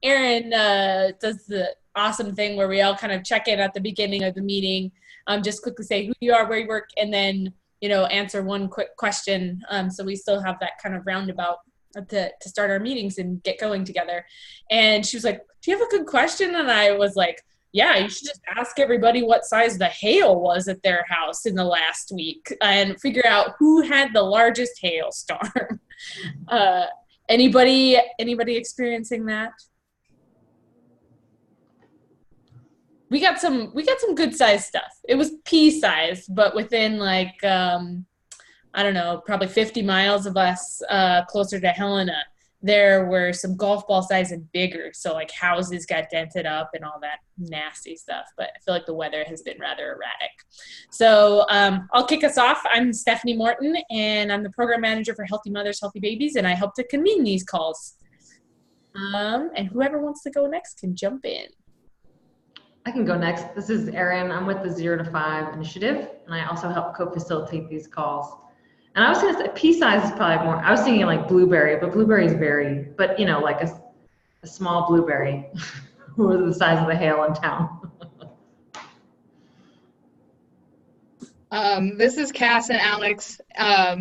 Erin does the awesome thing where we all kind of check in at the beginning of the meeting, just quickly say who you are, where you work, and then, you know, answer one quick question. So we still have that kind of roundabout to start our meetings and get going together. And she was like, do you have a good question? And I was like, yeah, you should just ask everybody what size the hail was at their house in the last week and figure out who had the largest hailstorm. Anybody experiencing that? We got some good size stuff. It was pea size, but within like I don't know, probably 50 miles of us, closer to Helena, there were some golf ball size and bigger. So like houses got dented up and all that nasty stuff. But I feel like the weather has been rather erratic. So I'll kick us off. I'm Stephanie Morton, and I'm the program manager for Healthy Mothers, Healthy Babies, and I help to convene these calls. And whoever wants to go next can jump in. I can go next. This is Erin. I'm with the 0 to 5 initiative, and I also help co-facilitate these calls. And I was going to say pea size is probably more, I was thinking like blueberry, but blueberries vary. But, you know, like a small blueberry were the size of the hail in town. This is Cass and Alex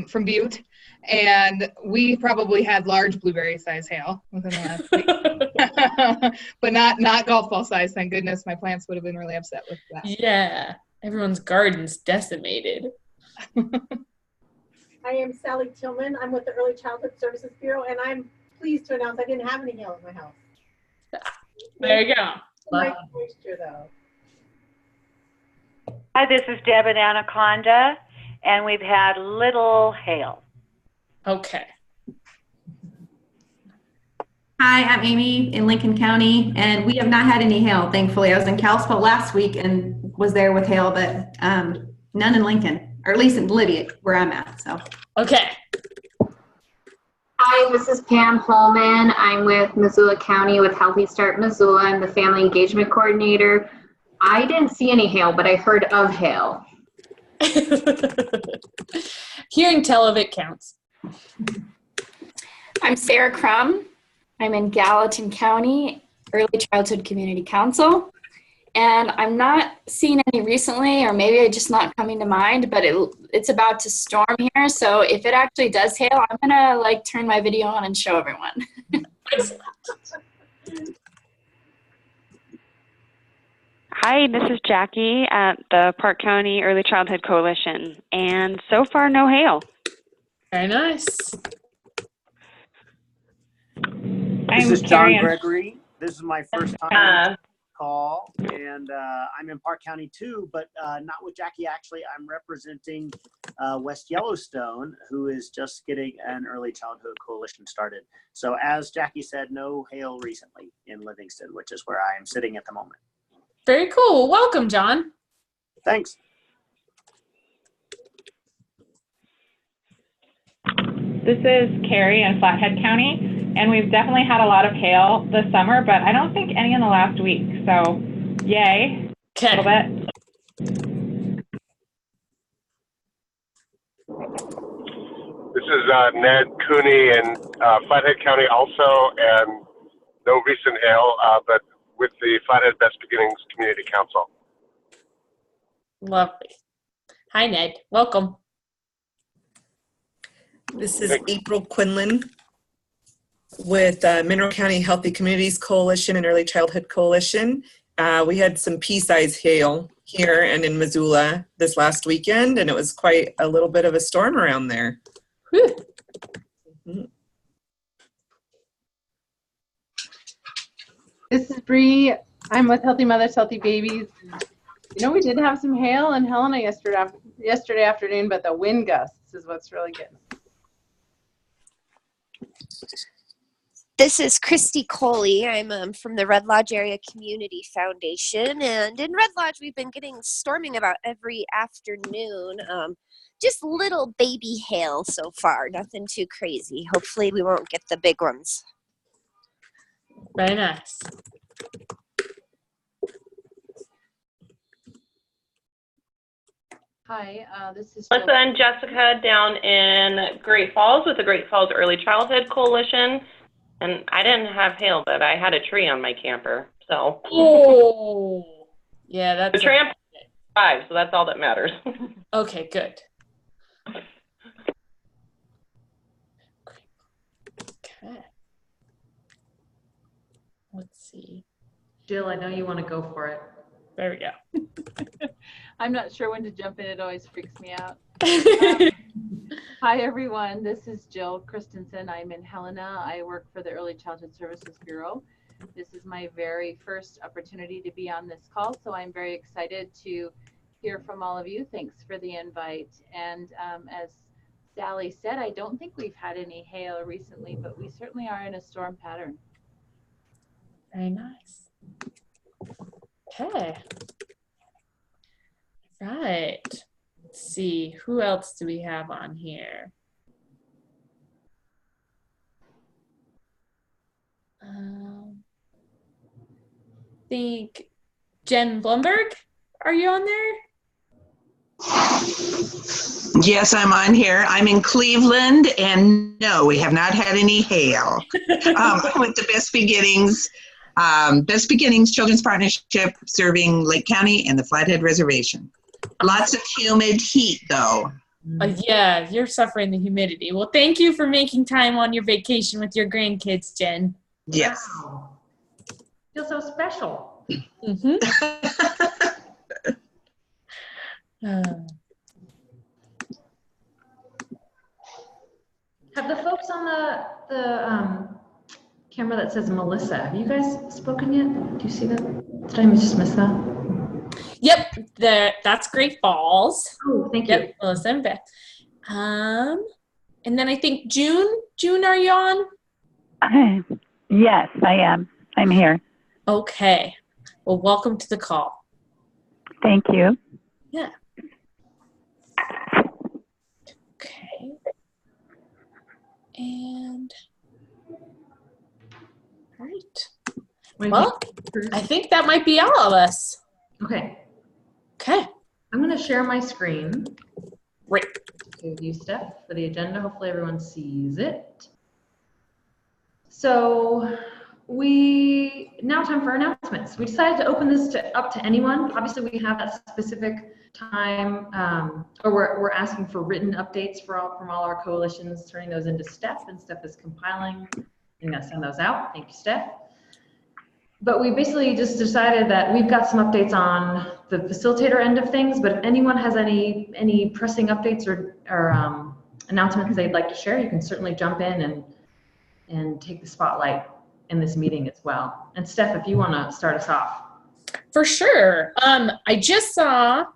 from Butte, and we probably had large blueberry size hail within the last week. But not golf ball size, thank goodness. My plants would have been really upset with that. Yeah, everyone's garden's decimated. I am Sally Tillman. I'm with the Early Childhood Services Bureau, and I'm pleased to announce I didn't have any hail in my house. There you go. Nice moisture, though. Hi, this is Deb at Anaconda, and we've had little hail. Okay. Hi, I'm Amy in Lincoln County, and we have not had any hail, thankfully. I was in Kalispell last week and was there with hail, but none in Lincoln, or at least in Lydia, where I'm at. So. Okay. Hi, this is Pam Holman. I'm with Missoula County with Healthy Start Missoula. I'm the Family Engagement Coordinator. I didn't see any hail, but I heard of hail. Hearing tell of it counts. I'm Sarah Crum. I'm in Gallatin County, Early Childhood Community Council. And I'm not seeing any recently, or maybe it's just not coming to mind, but it's about to storm here. So if it actually does hail, I'm gonna like turn my video on and show everyone. Hi, this is Jackie at the Park County Early Childhood Coalition, and so far no hail. Very nice. This is John Gregory. This is my first time call, and I'm in Park County too, but not with Jackie. Actually, I'm representing West Yellowstone, who is just getting an early childhood coalition started. So as Jackie said, no hail recently in Livingston, which is where I am sitting at the moment. Very cool. Welcome, John. Thanks. This is Carrie in Flathead County. And we've definitely had a lot of hail this summer, but I don't think any in the last week. So, yay. Okay. A little bit. This is Ned Cooney in Flathead County also, and no recent hail, but with the Flathead Best Beginnings Community Council. Lovely. Hi, Ned. Welcome. This is April Quinlan with Mineral County Healthy Communities Coalition and Early Childhood Coalition. We had some pea-size hail here and in Missoula this last weekend, and it was quite a little bit of a storm around there. This is Bree. I'm with Healthy Mothers, Healthy Babies. You know, we did have some hail in Helena yesterday afternoon, but the wind gusts is what's really good. This is Christy Coley. I'm from the Red Lodge Area Community Foundation, and in Red Lodge we've been getting storming about every afternoon. Just little baby hail so far, nothing too crazy. Hopefully we won't get the big ones. Very nice. Hi, this is Melissa and Jessica down in Great Falls with the Great Falls Early Childhood Coalition. And I didn't have hail, but I had a tree on my camper. So. Oh, yeah, that's the tramp survived, so that's all that matters. Okay, good. Okay. Let's see. Jill, I know you want to go for it. There we go. I'm not sure when to jump in. It always freaks me out. Hi, everyone. This is Jill Christensen. I'm in Helena. I work for the Early Childhood Services Bureau. This is my very first opportunity to be on this call, so I'm very excited to hear from all of you. Thanks for the invite. And as Sally said, I don't think we've had any hail recently, but we certainly are in a storm pattern. Very nice. Okay. Right. Let's see. Who else do we have on here? I think Jen Blumberg. Are you on there? Yes, I'm on here. I'm in Cleveland, and no, we have not had any hail. I'm with the Best Beginnings Children's Partnership serving Lake County and the Flathead Reservation. Lots of humid heat, though. Yeah, you're suffering the humidity. Well, thank you for making time on your vacation with your grandkids, Jen. Yes. Wow. Feel so special. Mm-hmm. Have the folks on the camera that says Melissa, have you guys spoken yet? Do you see that? Did I just miss that? Yep, that's Great Falls. Oh, thank you. Yep, Melissa and Beth. And then I think June. June, are you on? Yes, I am. I'm here. Okay. Well, welcome to the call. Thank you. Yeah. Okay. And all right. Well, I think that might be all of us. Okay. Okay. I'm going to share my screen. Great. Give you Steph for the agenda. Hopefully everyone sees it. So now time for announcements. We decided to open this up to anyone. Obviously we have that specific time, or we're asking for written updates from all our coalitions, turning those into Steph, and Steph is compiling. I'm going to send those out. Thank you, Steph. But we basically just decided that we've got some updates on the facilitator end of things, but if anyone has any pressing updates or announcements they'd like to share, you can certainly jump in and take the spotlight in this meeting as well. And Steph, if you want to start us off. For sure. I just saw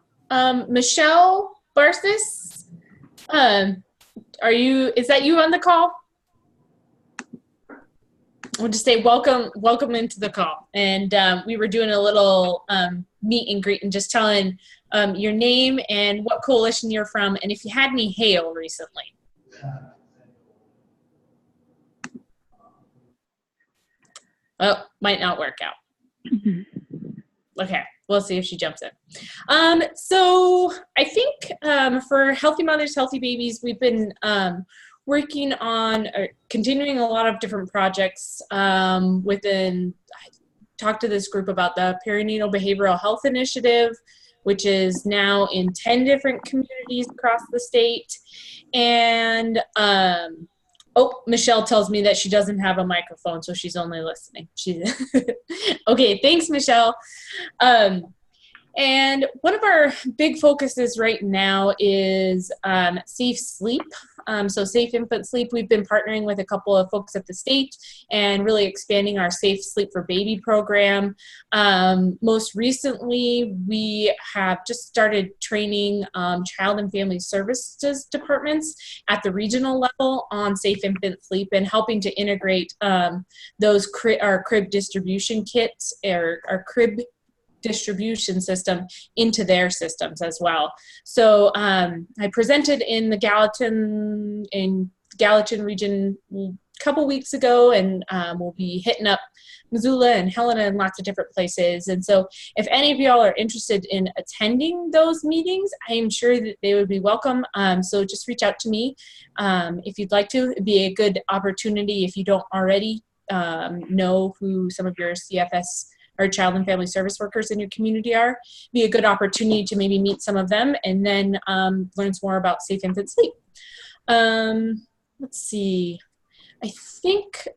Michelle Barsis. Is that you on the call? We'll just say welcome into the call. And we were doing a little meet and greet and just telling your name and what coalition you're from and if you had any hail recently. Oh, might not work out. Okay, we'll see if she jumps in. So I think for Healthy Mothers, Healthy Babies, we've been working on continuing a lot of different projects I talked to this group about the Perinatal Behavioral Health Initiative, which is now in 10 different communities across the state. And Michelle tells me that she doesn't have a microphone, so she's only listening. Okay, thanks, Michelle. And one of our big focuses right now is safe sleep. So Safe Infant Sleep, we've been partnering with a couple of folks at the state and really expanding our Safe Sleep for Baby program. Most recently, we have just started training child and family services departments at the regional level on Safe Infant Sleep and helping to integrate our crib distribution kits, our crib distribution system into their systems as well. So I presented in the Gallatin region a couple weeks ago, and we'll be hitting up Missoula and Helena and lots of different places. And so if any of y'all are interested in attending those meetings, I am sure that they would be welcome. So just reach out to me if you'd like to. It'd be a good opportunity if you don't already know who some of your CFS or child and family service workers in your community are. Be a good opportunity to maybe meet some of them and then learn some more about Safe Infant Sleep. Let's see. I think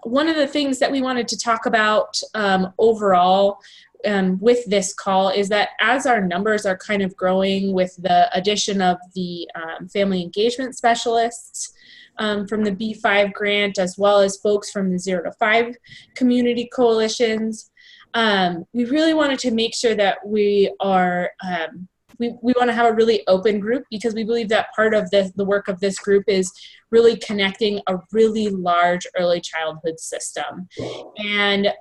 one of the things that we wanted to talk about overall with this call is that as our numbers are kind of growing with the addition of the family engagement specialists from the B5 grant, as well as folks from the 0 to 5 community coalitions, we really wanted to make sure that we are we want to have a really open group, because we believe that part of the work of this group is really connecting a really large early childhood system. And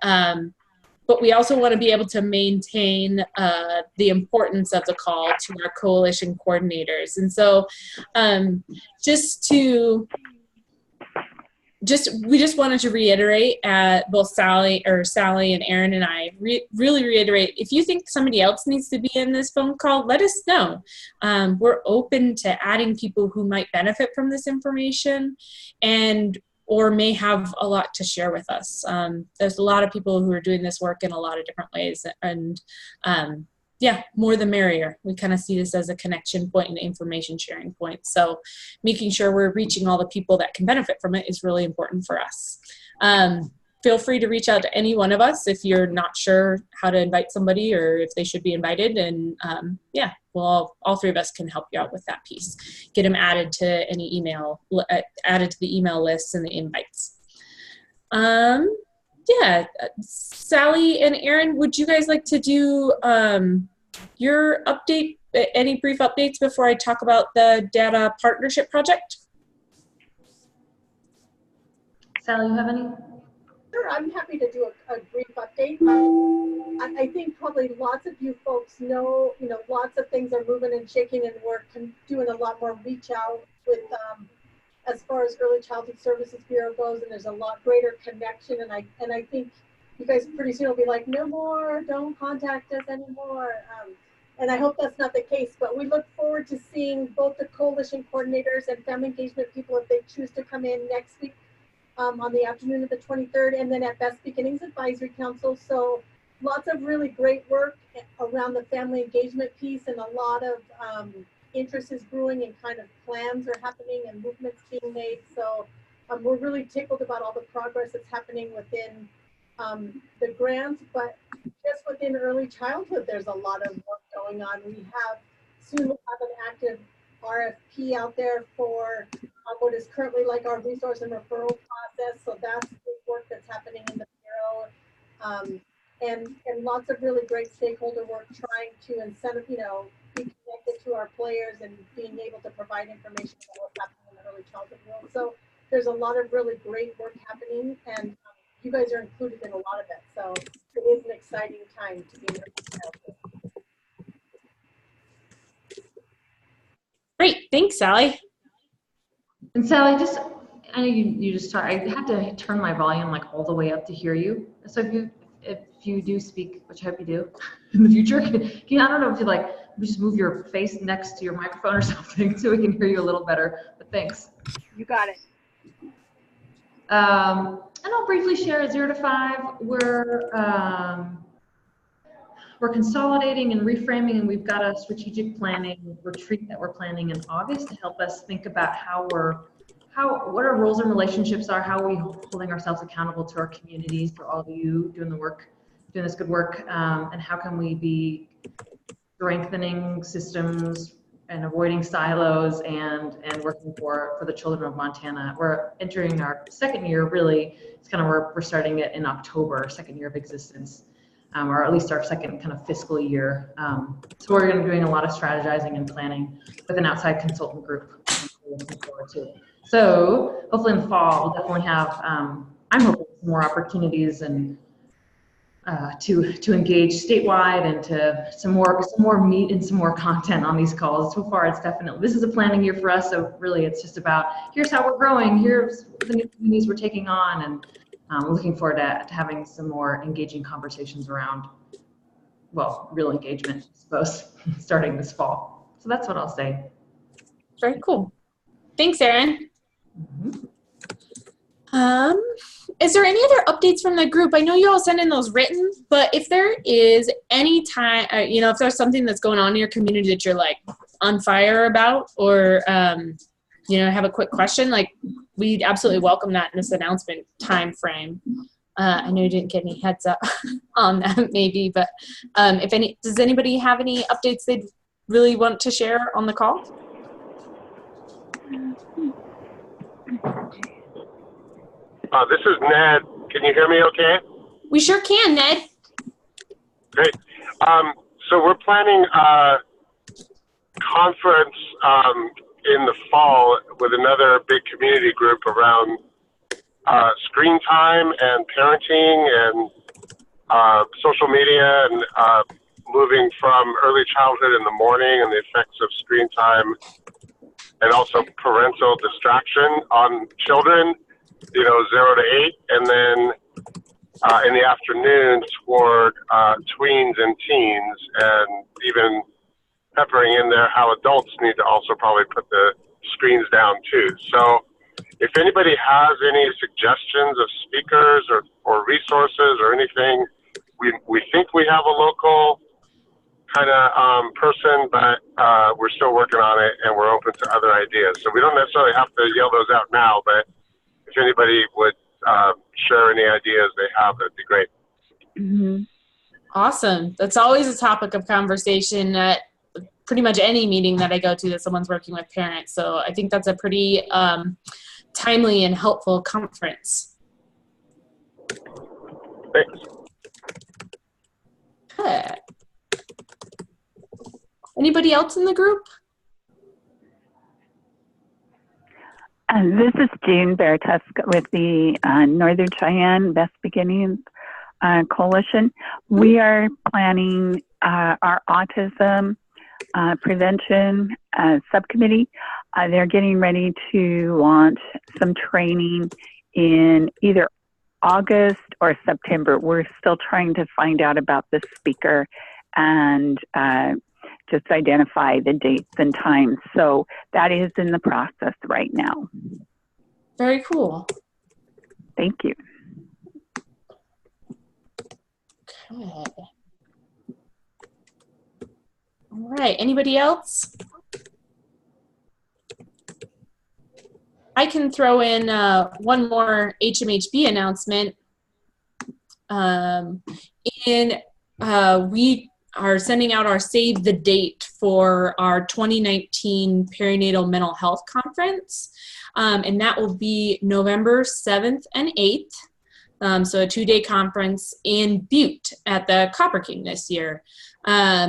but we also want to be able to maintain the importance of the call to our coalition coordinators. And so we just wanted to reiterate, both Sally and Aaron and I really reiterate, if you think somebody else needs to be in this phone call, let us know. We're open to adding people who might benefit from this information or may have a lot to share with us. There's a lot of people who are doing this work in a lot of different ways, and yeah, more the merrier. We kind of see this as a connection point and information sharing point. So making sure we're reaching all the people that can benefit from it is really important for us. Feel free to reach out to any one of us if you're not sure how to invite somebody or if they should be invited. And yeah, well, all three of us can help you out with that piece. Get them added to any email, added to the email lists and the invites. Yeah, Sally and Aaron, would you guys like to do your update, any brief updates before I talk about the data partnership project? Sally, you have any? Sure, I'm happy to do a brief update. I think probably lots of you folks know, lots of things are moving and shaking, and we're doing a lot more reach out with as far as Early Childhood Services Bureau goes, and there's a lot greater connection. And I think you guys pretty soon will be like, no more, don't contact us anymore. And I hope that's not the case, but we look forward to seeing both the coalition coordinators and family engagement people if they choose to come in next week on the afternoon of the 23rd, and then at Best Beginnings Advisory Council. So lots of really great work around the family engagement piece, and a lot of interest is brewing, and kind of plans are happening and movements being made. So we're really tickled about all the progress that's happening within the grants, but just within early childhood, there's a lot of work going on. Soon we'll have an active RFP out there for what is currently like our resource and referral process. So that's the work that's happening in the Bureau. And lots of really great stakeholder work trying to incentive, be connected to our players and being able to provide information about what's happening in the early childhood world. So there's a lot of really great work happening, and you guys are included in a lot of it. So it is an exciting time to be in early childhood. Great, thanks, Sally. And Sally, I know you just talked. I had to turn my volume like all the way up to hear you. So if you do speak, which I hope you do in the future, I don't know if you just move your face next to your microphone or something so we can hear you a little better. But thanks. You got it. And I'll briefly share 0 to 5. We're consolidating and reframing, and we've got a strategic planning retreat that we're planning in August to help us think about what our roles and relationships are, how are we holding ourselves accountable to our communities, to all of you doing this good work, and how can we be strengthening systems and avoiding silos and working for the children of Montana. We're entering our second year, really. It's kind of where we're starting it in October, second year of existence, or at least our second kind of fiscal year. So we're going to be doing a lot of strategizing and planning with an outside consultant group. We're looking forward to it. So hopefully in the fall, we'll definitely have, I'm hoping more opportunities and to engage statewide and to some more meat and some more content on these calls. So far, this is a planning year for us. So really, it's just about here's how we're growing, here's the new communities we're taking on, and looking forward to having some more engaging conversations around, well, real engagement, I suppose, starting this fall. So that's what I'll say. Very cool. Thanks, Erin. Is there any other updates from the group? I know you all send in those written, but if there is any time, if there's something that's going on in your community that you're like on fire about, or, have a quick question, like we'd absolutely welcome that in this announcement time frame. I know you didn't get any heads up on that maybe, but does anybody have any updates they'd really want to share on the call? This is Ned. Can you hear me okay? We sure can, Ned. Great. So we're planning a conference in the fall with another big community group around screen time and parenting and social media and moving from early childhood in the morning and the effects of screen time and also parental distraction on children, 0 to 8, and then in the afternoon toward tweens and teens, and even peppering in there how adults need to also probably put the screens down too. So if anybody has any suggestions of speakers or resources or anything, we think we have a local kind of person, but we're still working on it and we're open to other ideas. So we don't necessarily have to yell those out now, but if anybody would share any ideas they have, that'd be great. Mm-hmm. Awesome. That's always a topic of conversation at pretty much any meeting that I go to that someone's working with parents. So I think that's a pretty timely and helpful conference. Thanks. Good. Anybody else in the group? This is June Bertusk with the Northern Cheyenne Best Beginnings Coalition. We are planning our autism prevention subcommittee. They're getting ready to launch some training in either August or September. We're still trying to find out about the speaker and just identify the dates and times. So that is in the process right now. Very cool. Thank you. Okay. All right, anybody else? I can throw in one more HMHB announcement. We are sending out our save the date for our 2019 Perinatal Mental Health Conference, and that will be November 7th and 8th. So a 2-day conference in Butte at the Copper King this year.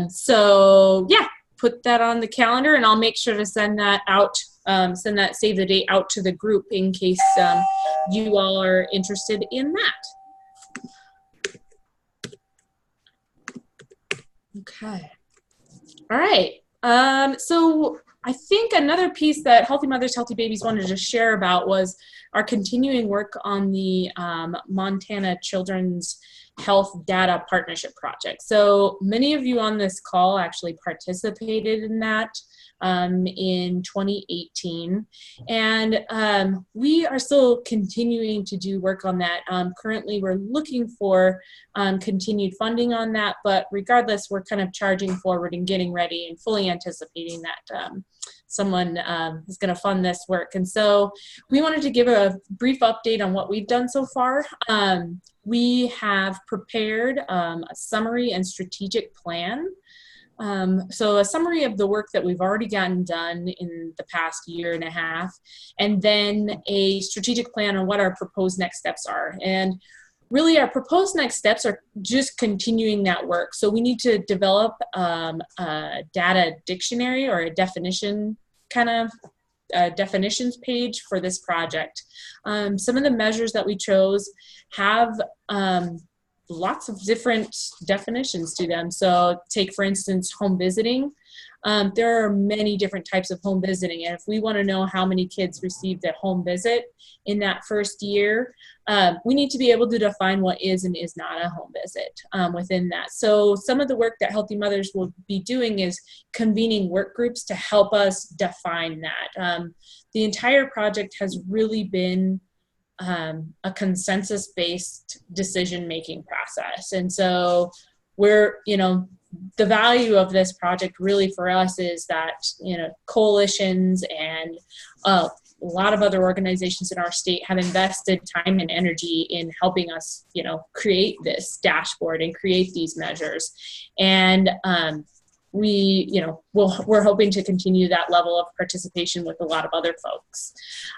So yeah, put that on the calendar and I'll make sure to send that out, send that save the date out to the group in case you all are interested in that. Okay. All right. So I think another piece that Healthy Mothers, Healthy Babies wanted to share about was our continuing work on the Montana Children's Health Data Partnership Project. So many of you on this call actually participated in that in 2018. And we are still continuing to do work on that. Currently, we're looking for continued funding on that, but regardless, we're kind of charging forward and getting ready and fully anticipating that someone is going to fund this work. And so we wanted to give a brief update on what we've done so far. We have prepared a summary and strategic plan. So a summary of the work that we've already gotten done in the past year and a half, and then a strategic plan on what our proposed next steps are. And really our proposed next steps are just continuing that work. So we need to develop a data dictionary or a definition kind of definitions page for this project. Some of the measures that we chose have lots of different definitions to them. So take, for instance, home visiting. There are many different types of home visiting. And if we want to know how many kids received a home visit in that first year, we need to be able to define what is and is not a home visit within that. So some of the work that Healthy Mothers will be doing is convening work groups to help us define that. The entire project has really been a consensus-based decision-making process. And so we're, the value of this project really for us is that, coalitions and a lot of other organizations in our state have invested time and energy in helping us, create this dashboard and create these measures. And we're hoping to continue that level of participation with a lot of other folks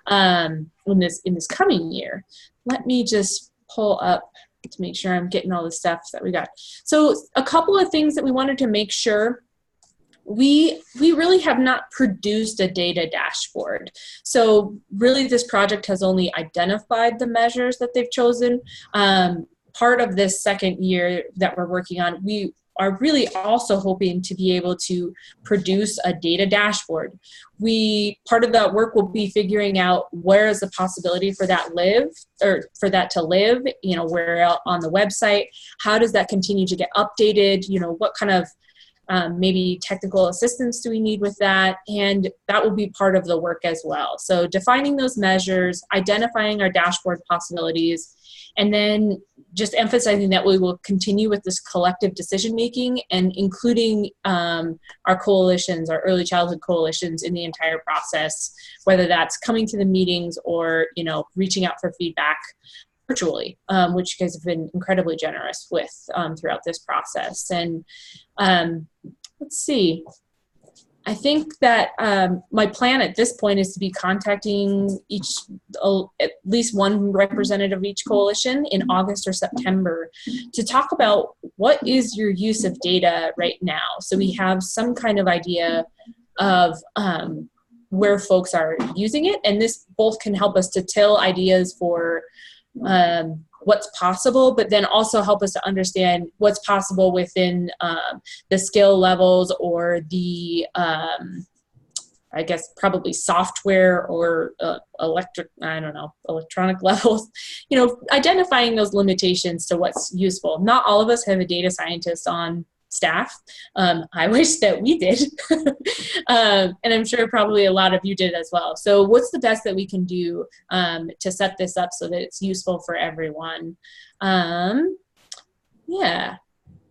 in this coming year. Let me just pull up to make sure I'm getting all the stuff that we got. So a couple of things that we wanted to make sure. We really have not produced a data dashboard. So really this project has only identified the measures that they've chosen. Part of this second year that we're working on, we are really also hoping to be able to produce a data dashboard. Part of that work will be figuring out where is the possibility for that to live, where on the website, how does that continue to get updated, what kind of maybe technical assistance do we need with that? And that will be part of the work as well. So defining those measures, identifying our dashboard possibilities, and then just emphasizing that we will continue with this collective decision-making and including our coalitions, our early childhood coalitions in the entire process, whether that's coming to the meetings or, reaching out for feedback virtually, which you guys have been incredibly generous with throughout this process. And let's see. I think that my plan at this point is to be contacting at least one representative of each coalition in August or September to talk about what is your use of data right now. So we have some kind of idea of where folks are using it. And this both can help us to till ideas for what's possible, but then also help us to understand what's possible within the skill levels or the, I guess, probably software or electronic levels, identifying those limitations to what's useful. Not all of us have a data scientist on staff. I wish that we did. And I'm sure probably a lot of you did as well. So what's the best that we can do to set this up so that it's useful for everyone? Yeah,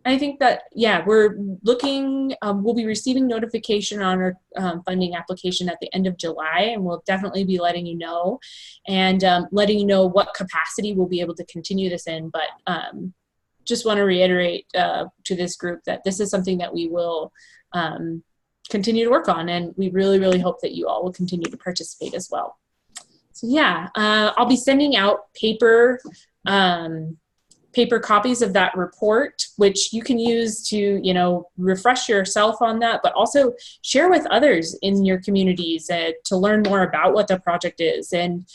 I think that, we're looking, we'll be receiving notification on our funding application at the end of July, and we'll definitely be letting you know and letting you know what capacity we'll be able to continue this in. But just want to reiterate to this group that this is something that we will continue to work on, and we really, really hope that you all will continue to participate as well. So I'll be sending out paper copies of that report, which you can use to, refresh yourself on that, but also share with others in your communities to learn more about what the project is. And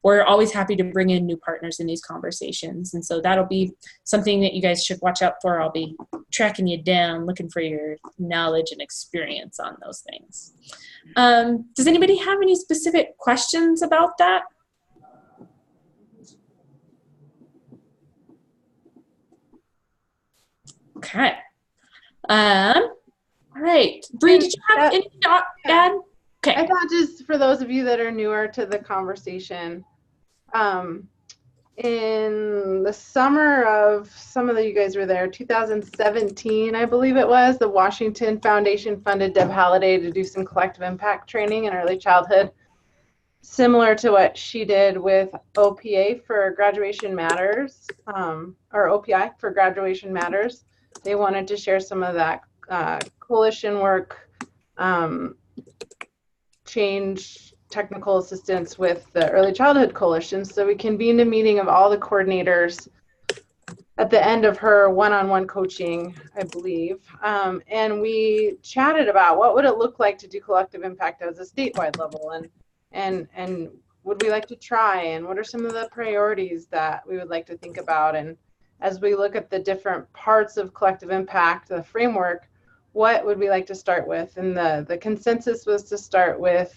we're always happy to bring in new partners in these conversations. And so that'll be something that you guys should watch out for. I'll be tracking you down, looking for your knowledge and experience on those things. Does anybody have any specific questions about that? Okay. All right. Bree, did you have anything to add? Okay. I thought, just for those of you that are newer to the conversation, in the summer of, some of you guys were there, 2017, I believe it was, the Washington Foundation funded Deb Halliday to do some collective impact training in early childhood, similar to what she did with OPA for Graduation Matters, or OPI for Graduation Matters. They wanted to share some of that coalition work, change technical assistance with the Early Childhood Coalition. So we convened a meeting of all the coordinators at the end of her one-on-one coaching, I believe. And we chatted about what would it look like to do collective impact as a statewide level, and would we like to try, and what are some of the priorities that we would like to think about. And as we look at the different parts of collective impact, the framework, what would we like to start with? And the consensus was to start with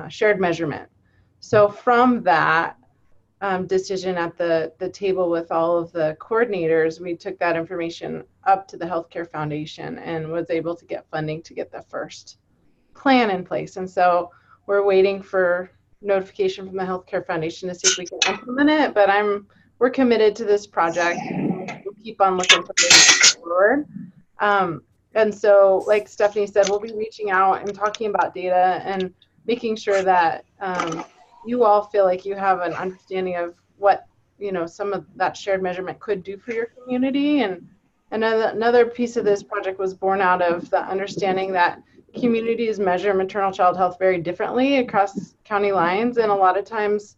shared measurement. So from that decision at the table with all of the coordinators, we took that information up to the Healthcare Foundation and was able to get funding to get the first plan in place. And so we're waiting for notification from the Healthcare Foundation to see if we can implement it, but we're committed to this project. We'll keep on looking for ways forward. And so, like Stephanie said, we'll be reaching out and talking about data and making sure that you all feel like you have an understanding of what, you know, some of that shared measurement could do for your community. And another piece of this project was born out of the understanding that communities measure maternal child health very differently across county lines. And a lot of times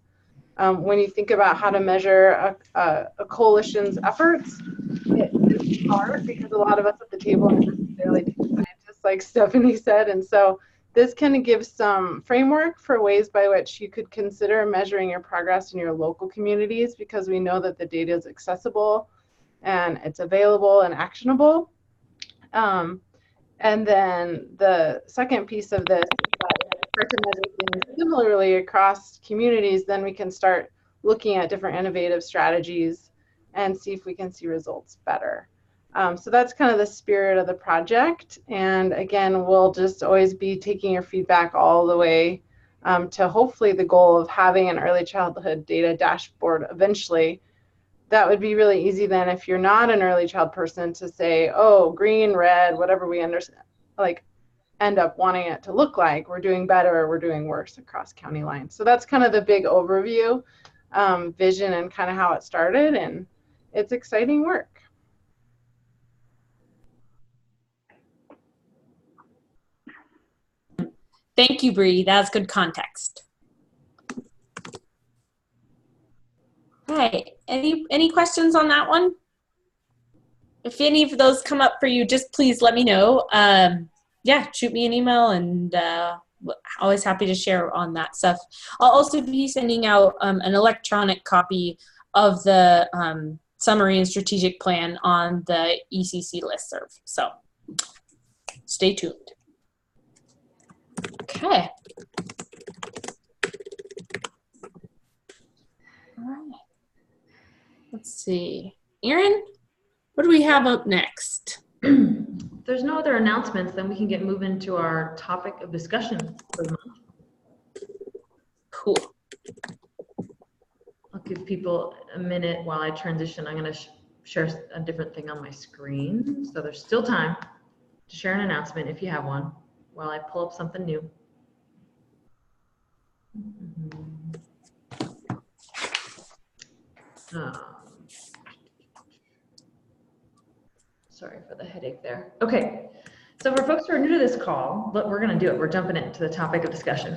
when you think about how to measure a coalition's efforts, it's hard because a lot of us at the table aren't necessarily scientists, like Stephanie said. And so this kind of gives some framework for ways by which you could consider measuring your progress in your local communities, because we know that the data is accessible and it's available and actionable. And then the second piece of this is that if we start to measure things similarly across communities, then we can start looking at different innovative strategies and see if we can see results better. So that's kind of the spirit of the project. And again, we'll just always be taking your feedback all the way to hopefully the goal of having an early childhood data dashboard eventually. That would be really easy then if you're not an early child person to say, oh, green, red, whatever we understand, like end up wanting it to look like. We're doing better or we're doing worse across county lines. So that's kind of the big overview vision and kind of how it started. And it's exciting work. Thank you, Bree. That's good context. Hi, any questions on that one? If any of those come up for you, just please let me know. Yeah, shoot me an email, and always happy to share on that stuff. I'll also be sending out an electronic copy of the summary and strategic plan on the ECC listserv. So stay tuned. Okay. All right. Let's see. Erin, what do we have up next? If there's no other announcements, then we can get moving to our topic of discussion for the month. Cool. I'll give people a minute while I transition. I'm going to share a different thing on my screen. So there's still time to share an announcement if you have one while I pull up something new. Sorry for the headache there. Okay, so for folks who are new to this call, but we're going to do it. We're jumping into the topic of discussion.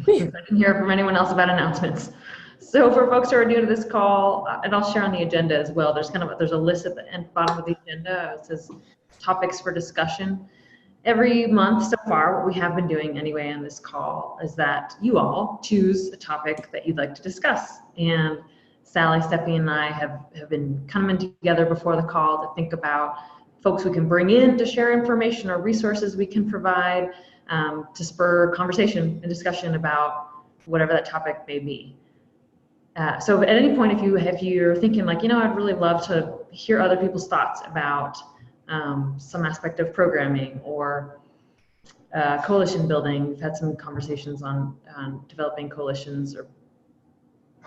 I can hear from anyone else about announcements. So for folks who are new to this call, and I'll share on the agenda as well. There's a list at the bottom of the agenda. It says topics for discussion. Every month so far, what we have been doing anyway on this call is that you all choose a topic that you'd like to discuss. And Sally, Steffi, and I have been coming together before the call to think about folks we can bring in to share information or resources we can provide to spur conversation and discussion about whatever that topic may be. So at any point, if you're thinking like, you know, I'd really love to hear other people's thoughts about some aspect of programming or coalition building. We've had some conversations on developing coalitions or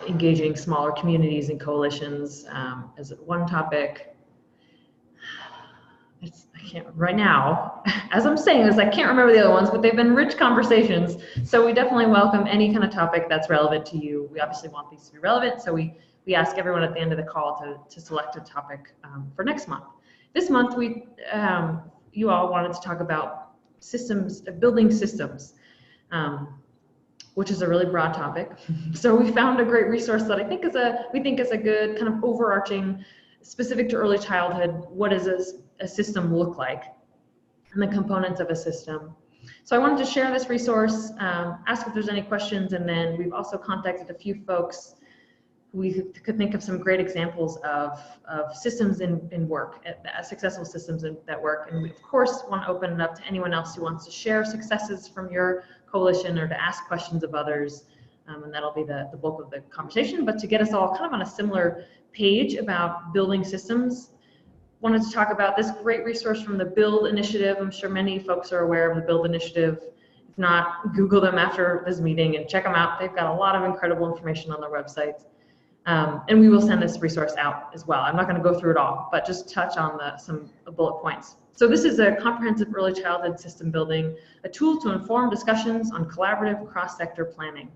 engaging smaller communities and coalitions as one topic. I can't right now, as I'm saying this, I can't remember the other ones, but they've been rich conversations. So we definitely welcome any kind of topic that's relevant to you. We obviously want these to be relevant, so we ask everyone at the end of the call to select a topic for next month. This month, you all wanted to talk about systems, building systems, which is a really broad topic. So we found a great resource that we think is a good kind of overarching, specific to early childhood. What does a system look like, and the components of a system? So I wanted to share this resource, ask if there's any questions, and then we've also contacted a few folks. We could think of some great examples of systems in work, successful systems that work. And we, of course, want to open it up to anyone else who wants to share successes from your coalition or to ask questions of others. And that'll be the bulk of the conversation. But to get us all kind of on a similar page about building systems, wanted to talk about this great resource from the Build Initiative. I'm sure many folks are aware of the Build Initiative. not, Google them after this meeting and check them out. They've got a lot of incredible information on their websites. And we will send this resource out as well. I'm not going to go through it all, but just touch on some bullet points. So this is a comprehensive early childhood system building, a tool to inform discussions on collaborative cross-sector planning.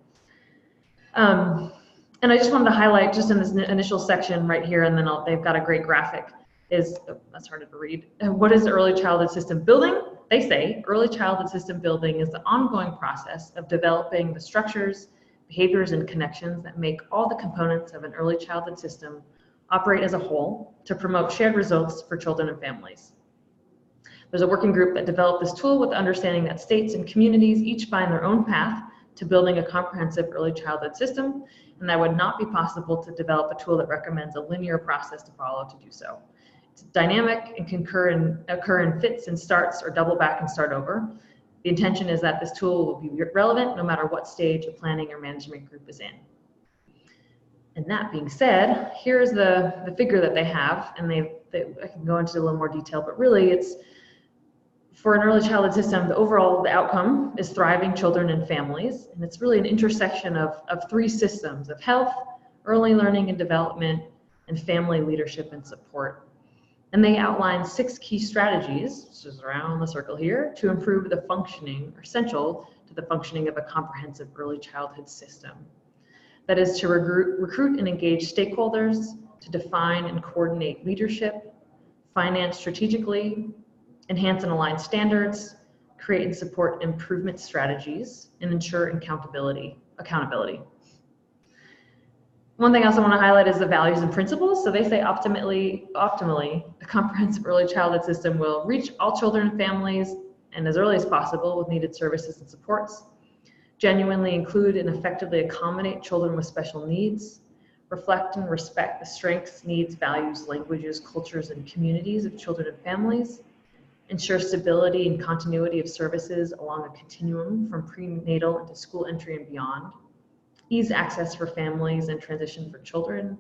And I just wanted to highlight just in this initial section right here, and then they've got a great graphic, that's harder to read. What is early childhood system building? They say early childhood system building is the ongoing process of developing the structures, behaviors, and connections that make all the components of an early childhood system operate as a whole to promote shared results for children and families. There's a working group that developed this tool with the understanding that states and communities each find their own path to building a comprehensive early childhood system, and that would not be possible to develop a tool that recommends a linear process to follow to do so. It's dynamic and can occur in fits and starts or double back and start over. The intention is that this tool will be relevant no matter what stage a planning or management group is in. And that being said, here's the figure that they have, and I can go into a little more detail, but really it's for an early childhood system, the outcome is thriving children and families, and it's really an intersection of three systems of health, early learning and development, and family leadership and support. And they outline 6 key strategies, which is around the circle here, to improve the functioning, or essential to the functioning of a comprehensive early childhood system. That is to recruit and engage stakeholders, to define and coordinate leadership, finance strategically, enhance and align standards, create and support improvement strategies, and ensure accountability. One thing I also want to highlight is the values and principles. So they say optimally, a comprehensive early childhood system will reach all children and families and as early as possible with needed services and supports, genuinely include and effectively accommodate children with special needs, reflect and respect the strengths, needs, values, languages, cultures, and communities of children and families, ensure stability and continuity of services along a continuum from prenatal into school entry and beyond, ease access for families and transition for children,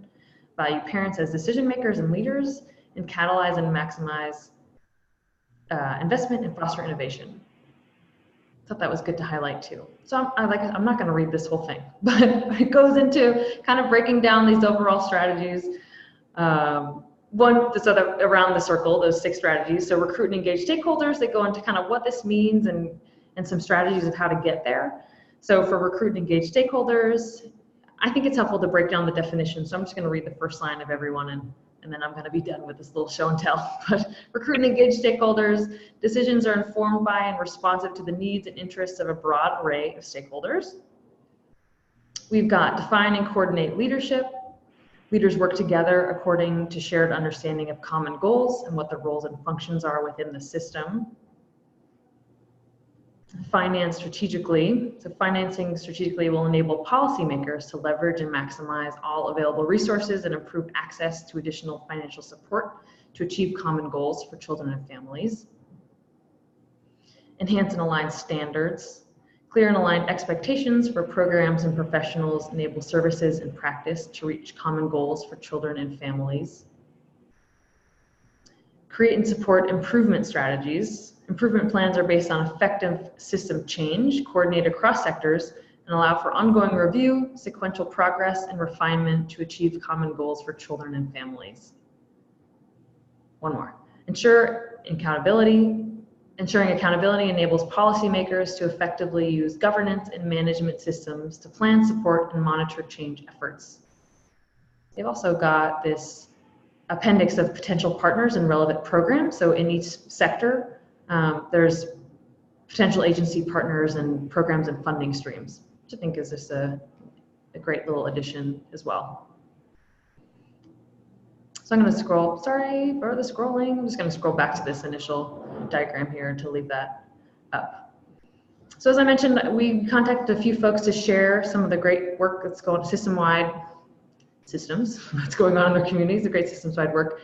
value parents as decision makers and leaders, and catalyze and maximize investment and foster innovation. I thought that was good to highlight too. So I'm not going to read this whole thing, but it goes into kind of breaking down these overall strategies. Around the circle, those 6 strategies. So recruit and engage stakeholders, they go into kind of what this means and some strategies of how to get there. So for recruit and engage stakeholders, I think it's helpful to break down the definition. So I'm just going to read the first line of everyone and then I'm going to be done with this little show and tell. But recruit and engage stakeholders, decisions are informed by and responsive to the needs and interests of a broad array of stakeholders. We've got define and coordinate leadership. Leaders work together according to shared understanding of common goals and what the roles and functions are within the system. Finance strategically. So financing strategically will enable policymakers to leverage and maximize all available resources and improve access to additional financial support to achieve common goals for children and families. Enhance and align standards. Clear and aligned expectations for programs and professionals enable services and practice to reach common goals for children and families. Create and support improvement strategies. Improvement plans are based on effective system change, coordinate across sectors, and allow for ongoing review, sequential progress, and refinement to achieve common goals for children and families. One more. Ensuring accountability enables policymakers to effectively use governance and management systems to plan, support, and monitor change efforts. They've also got this appendix of potential partners and relevant programs. So in each sector, there's potential agency partners and programs and funding streams, which I think is just a great little addition as well. So I'm going to scroll, sorry for the scrolling. I'm just going to scroll back to this initial diagram here to leave that up. So as I mentioned, we contacted a few folks to share some of the great work that's going system-wide that's going on in their communities, the great systems-wide work.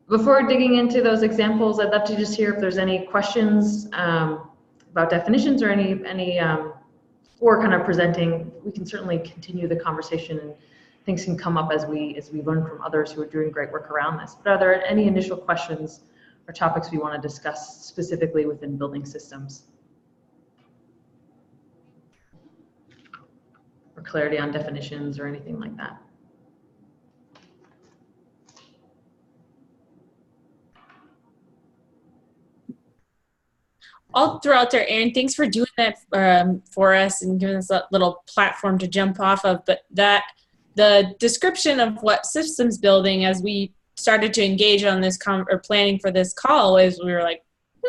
Before digging into those examples, I'd love to just hear if there's any questions about definitions or or kind of presenting. We can certainly continue the conversation and things can come up as we learn from others who are doing great work around this. But are there any initial questions or topics we want to discuss specifically within building systems? or clarity on definitions or anything like that. All throughout there, Erin, thanks for doing that for us and giving us a little platform to jump off of. But the description of what systems building, as we started to engage on this or planning for this call, is we were like,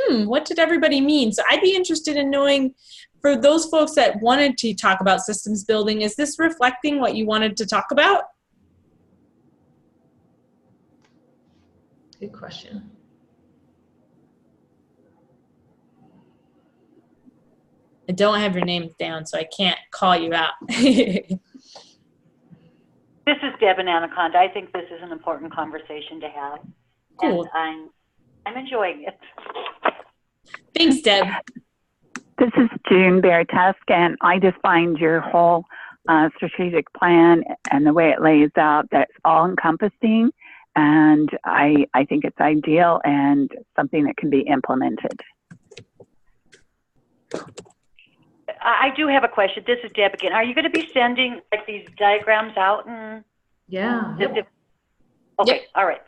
what did everybody mean? So I'd be interested in knowing, for those folks that wanted to talk about systems building, is this reflecting what you wanted to talk about? Good question. I don't have your name down, so I can't call you out. This is Deb in Anaconda. I think this is an important conversation to have. Cool. And I'm enjoying it. Thanks, Deb. This is June Bertusk, and I just find your whole strategic plan and the way it lays out, that's all encompassing, and I think it's ideal and something that can be implemented. I do have a question. This is Deb again. Are you going to be sending like these diagrams out? And yeah. Yep. Okay. Yep. All right.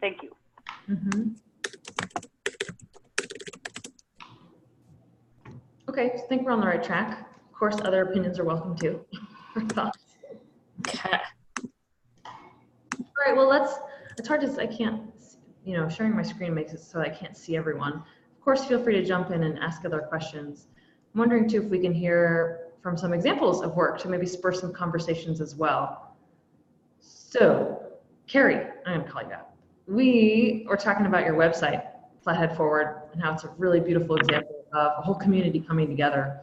Thank you. Mm-hmm. Okay, so I think we're on the right track. Of course, other opinions are welcome too. Okay. All right, well, it's hard to, I can't, sharing my screen makes it so I can't see everyone. Of course, feel free to jump in and ask other questions. I'm wondering too if we can hear from some examples of work to maybe spur some conversations as well. So, Carrie, I'm gonna call you out. We were talking about your website, Flathead Forward, and how it's a really beautiful example of a whole community coming together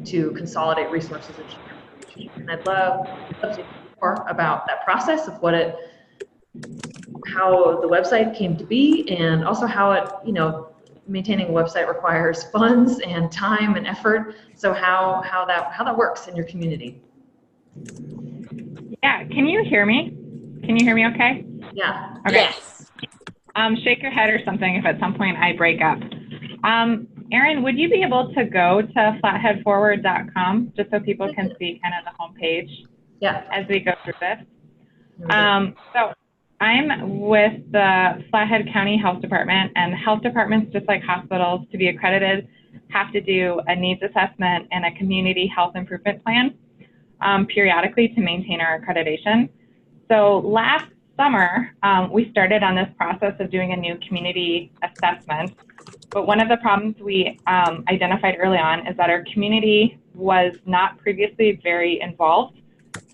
to consolidate resources and share information. And I'd love to hear more about that process of how the website came to be, and also how it, maintaining a website requires funds and time and effort. So how that works in your community. Yeah, can you hear me? Can you hear me okay? Yeah. Okay. Yes. Shake your head or something if at some point I break up. Erin, would you be able to go to flatheadforward.com just so people can see kind of the homepage? Yeah. As we go through this. So I'm with the Flathead County Health Department, and health departments, just like hospitals, to be accredited, have to do a needs assessment and a community health improvement plan periodically to maintain our accreditation. So last summer, we started on this process of doing a new community assessment. But one of the problems we identified early on is that our community was not previously very involved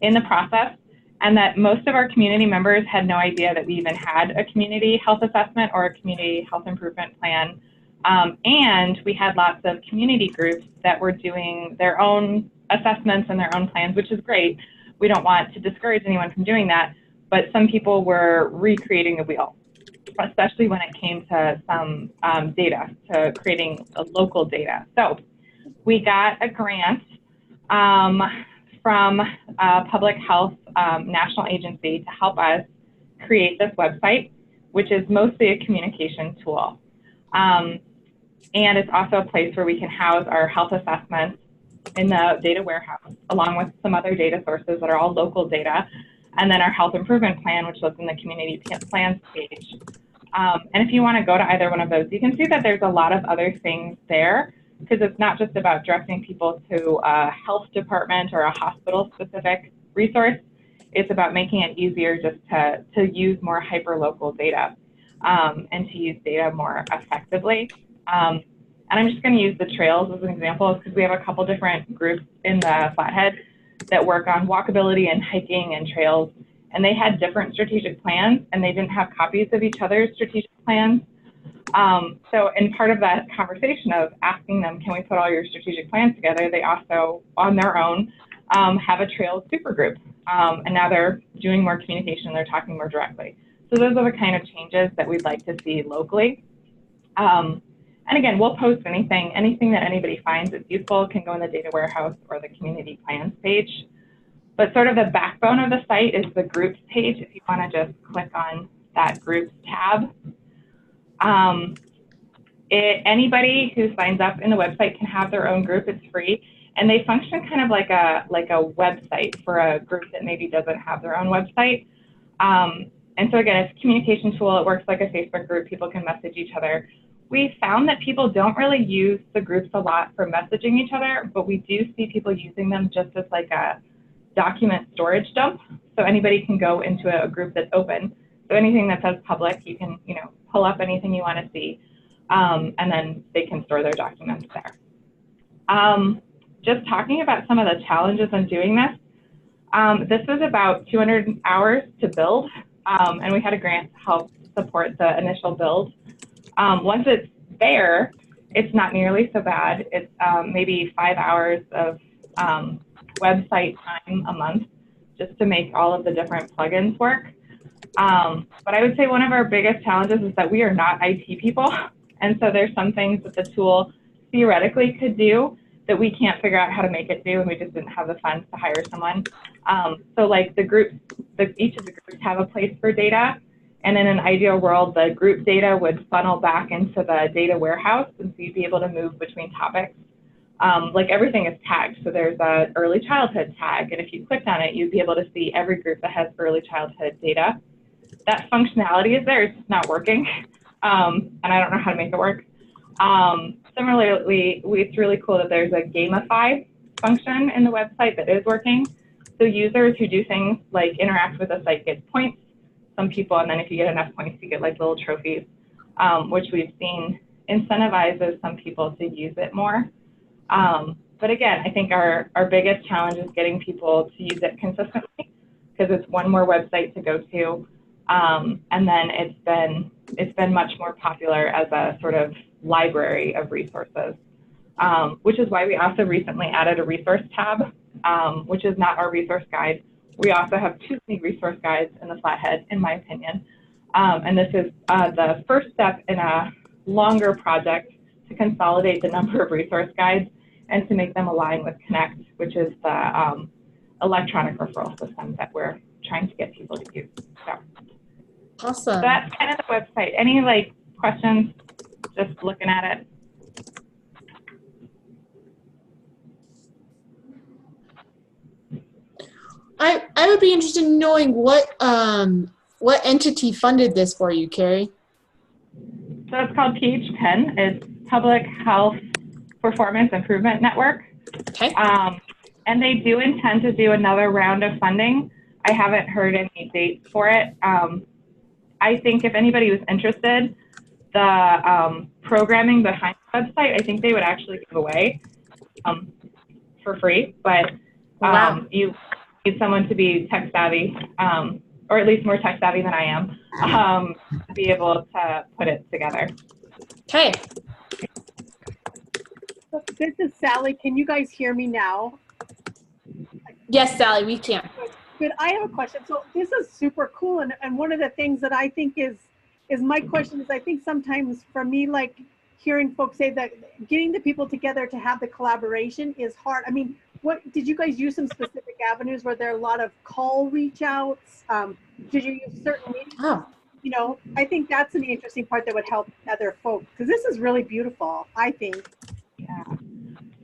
in the process, and that most of our community members had no idea that we even had a community health assessment or a community health improvement plan. And we had lots of community groups that were doing their own assessments and their own plans, which is great. We don't want to discourage anyone from doing that, but some people were recreating the wheel, especially when it came to some data, to creating a local data. So we got a grant from a public health national agency to help us create this website, which is mostly a communication tool. And it's also a place where we can house our health assessments in the data warehouse, along with some other data sources that are all local data, and then our health improvement plan, which lives in the community plans page. And if you want to go to either one of those, you can see that there's a lot of other things there, because it's not just about directing people to a health department or a hospital-specific resource. It's about making it easier just to use more hyper-local data and to use data more effectively. And I'm just going to use the trails as an example, because we have a couple different groups in the Flathead that work on walkability and hiking and trails, and they had different strategic plans, and they didn't have copies of each other's strategic plans. So in part of that conversation of asking them, can we put all your strategic plans together, they also, on their own, have a trails supergroup. And now they're doing more communication, they're talking more directly. So those are the kind of changes that we'd like to see locally. And again, we'll post anything that anybody finds that's useful can go in the data warehouse or the community plans page. But sort of the backbone of the site is the groups page, if you want to just click on that groups tab. Anybody who signs up in the website can have their own group. It's free. and they function kind of like a website for a group that maybe doesn't have their own website. And so again, it's a communication tool. It works like a Facebook group. People can message each other. We found that people don't really use the groups a lot for messaging each other, but we do see people using them just as like a document storage dump. So anybody can go into a group that's open. So anything that says public, you can, pull up anything you want to see, and then they can store their documents there. Just talking about some of the challenges in doing this. This was about 200 hours to build, and we had a grant to help support the initial build. Once it's there, it's not nearly so bad. It's maybe 5 hours of website time a month just to make all of the different plugins work. But I would say one of our biggest challenges is that we are not IT people. And so there's some things that the tool theoretically could do that we can't figure out how to make it do, and we just didn't have the funds to hire someone. So like the groups, each of the groups have a place for data, and in an ideal world, the group data would funnel back into the data warehouse, and so you'd be able to move between topics. Like everything is tagged, so there's an early childhood tag, and if you clicked on it, you'd be able to see every group that has early childhood data. That functionality is there, it's just not working, and I don't know how to make it work. Similarly, it's really cool that there's a gamify function in the website that is working. So users who do things like interact with the site get points, some people, and then if you get enough points, you get like little trophies, which we've seen incentivizes some people to use it more. But again, I think our biggest challenge is getting people to use it consistently, because it's one more website to go to. And then it's been much more popular as a sort of library of resources, which is why we also recently added a resource tab, which is not our resource guide. We also have too many resource guides in the Flathead, in my opinion. And this is the first step in a longer project to consolidate the number of resource guides and to make them align with Connect, which is the electronic referral system that we're trying to get people to use. So. Awesome. So that's kind of the website. Any questions? Just looking at it. I would be interested in knowing what entity funded this for you, Carrie. So it's called PH10. It's Public Health Performance Improvement Network. Okay. And they do intend to do another round of funding. I haven't heard any dates for it. I think if anybody was interested, the programming behind the website, I think they would actually give away for free, but wow. You need someone to be tech savvy, or at least more tech savvy than I am, to be able to put it together. Okay. This is Sally. Can you guys hear me now? Yes, Sally, we can. Good. I have a question. So this is super cool, and one of the things that I think is my question is, I think sometimes for me, like hearing folks say that getting the people together to have the collaboration is hard. I mean, what did you guys use some specific avenues? Were there a lot of call reach outs? Did you use certain meetings? Oh. You know, I think that's an interesting part that would help other folks, because this is really beautiful, I think. Yeah.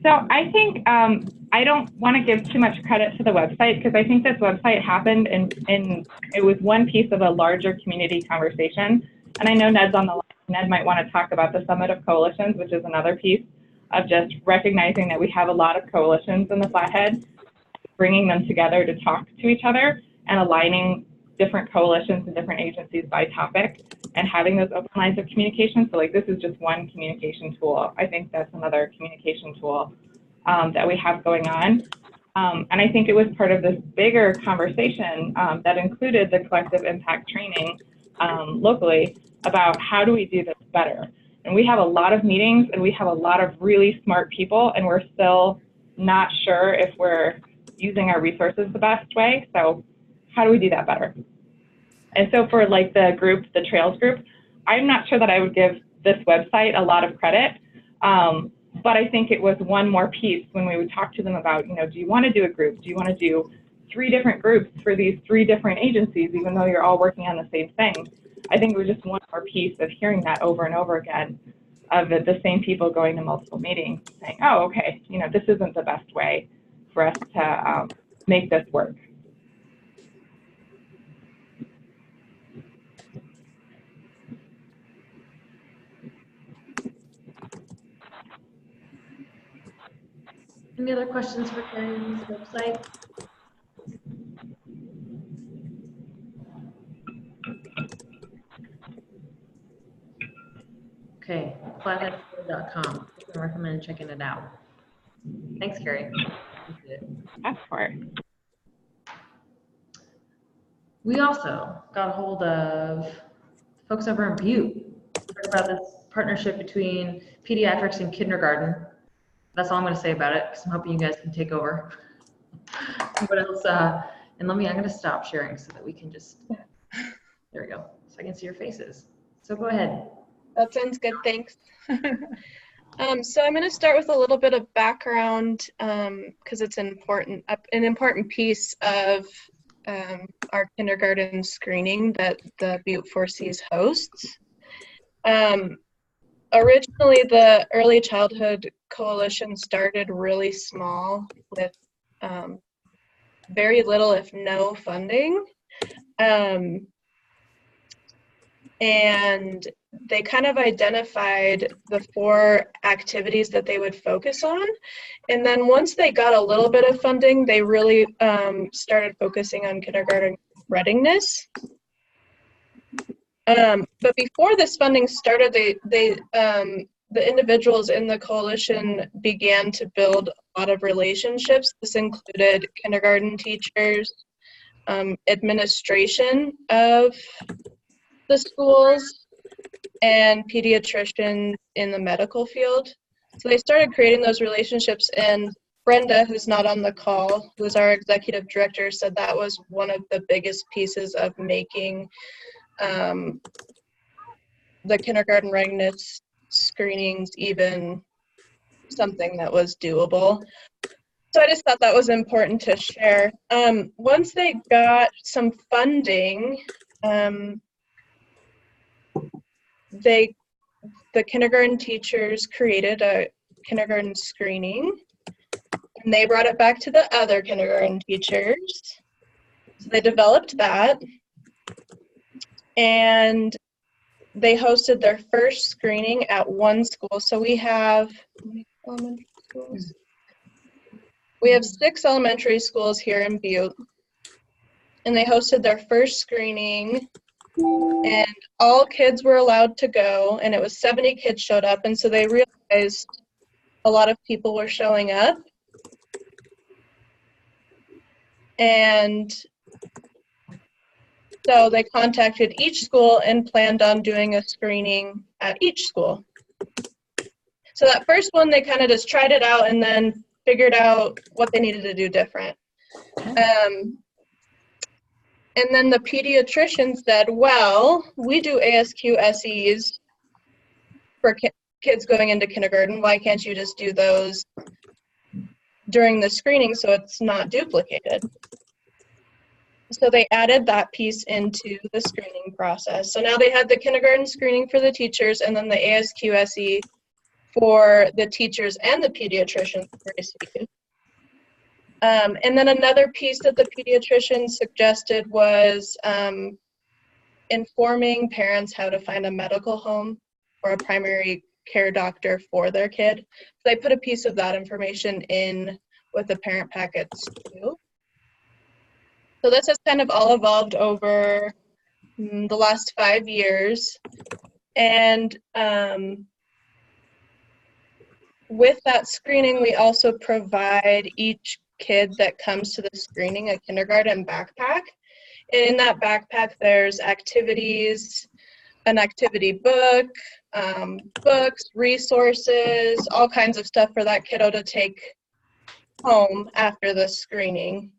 So I think I don't want to give too much credit to the website, because I think this website happened in it was one piece of a larger community conversation. And I know Ned's on the line. Ned might want to talk about the Summit of Coalitions, which is another piece of just recognizing that we have a lot of coalitions in the Flathead, bringing them together to talk to each other and aligning different coalitions and different agencies by topic and having those open lines of communication. So like this is just one communication tool. I think that's another communication tool that we have going on. And I think it was part of this bigger conversation that included the collective impact training locally about how do we do this better. And we have a lot of meetings and we have a lot of really smart people, and we're still not sure if we're using our resources the best way. So how do we do that better? And so for like the group, the Trails group, I'm not sure that I would give this website a lot of credit, but I think it was one more piece when we would talk to them about, you know, do you want to do a group? Do you want to do 3 different groups for these 3 different agencies, even though you're all working on the same thing? I think it was just one more piece of hearing that over and over again of the same people going to multiple meetings saying, oh, okay, you know, this isn't the best way for us to make this work. Any other questions for Karen's website? Okay, flatheadfood.com. I recommend checking it out. Thanks, Carrie. That's for it. We also got a hold of folks over in Butte. Talked about this partnership between pediatrics and kindergarten. That's all I'm going to say about it, because I'm hoping you guys can take over. What else? And I'm going to stop sharing so that we can just, there we go, so I can see your faces. So go ahead. That sounds good, thanks. So I'm going to start with a little bit of background because it's an important piece of our kindergarten screening that the Butte 4Cs hosts. Originally, the Early Childhood Coalition started really small with very little, if no, funding. And they kind of identified the 4 activities that they would focus on. And then once they got a little bit of funding, they really started focusing on kindergarten readiness. But before this funding started, the individuals in the coalition began to build a lot of relationships. This included kindergarten teachers, administration of the schools, and pediatricians in the medical field. So they started creating those relationships, and Brenda, who's not on the call, who's our executive director, said that was one of the biggest pieces of making the kindergarten readiness screenings even something that was doable. So I just thought that was important to share. Once they got some funding, the kindergarten teachers created a kindergarten screening, and they brought it back to the other kindergarten teachers. So they developed that, and they hosted their first screening at one school. So we have elementary schools. We have 6 elementary schools here in Butte, and they hosted their first screening, and all kids were allowed to go, and it was 70 kids showed up, and so they realized a lot of people were showing up. And so they contacted each school and planned on doing a screening at each school. So that first one, they kind of just tried it out and then figured out what they needed to do different. And then the pediatrician said, well, we do ASQ SEs for kids going into kindergarten. Why can't you just do those during the screening so it's not duplicated? So they added that piece into the screening process. So now they had the kindergarten screening for the teachers and then the ASQ SE for the teachers and the pediatricians to receive. And then another piece that the pediatrician suggested was informing parents how to find a medical home or a primary care doctor for their kid. So they put a piece of that information in with the parent packets too. So this has kind of all evolved over the last 5 years. And with that screening, we also provide each kid that comes to the screening a kindergarten backpack. And in that backpack, there's activities, an activity book, books, resources, all kinds of stuff for that kiddo to take home after the screening.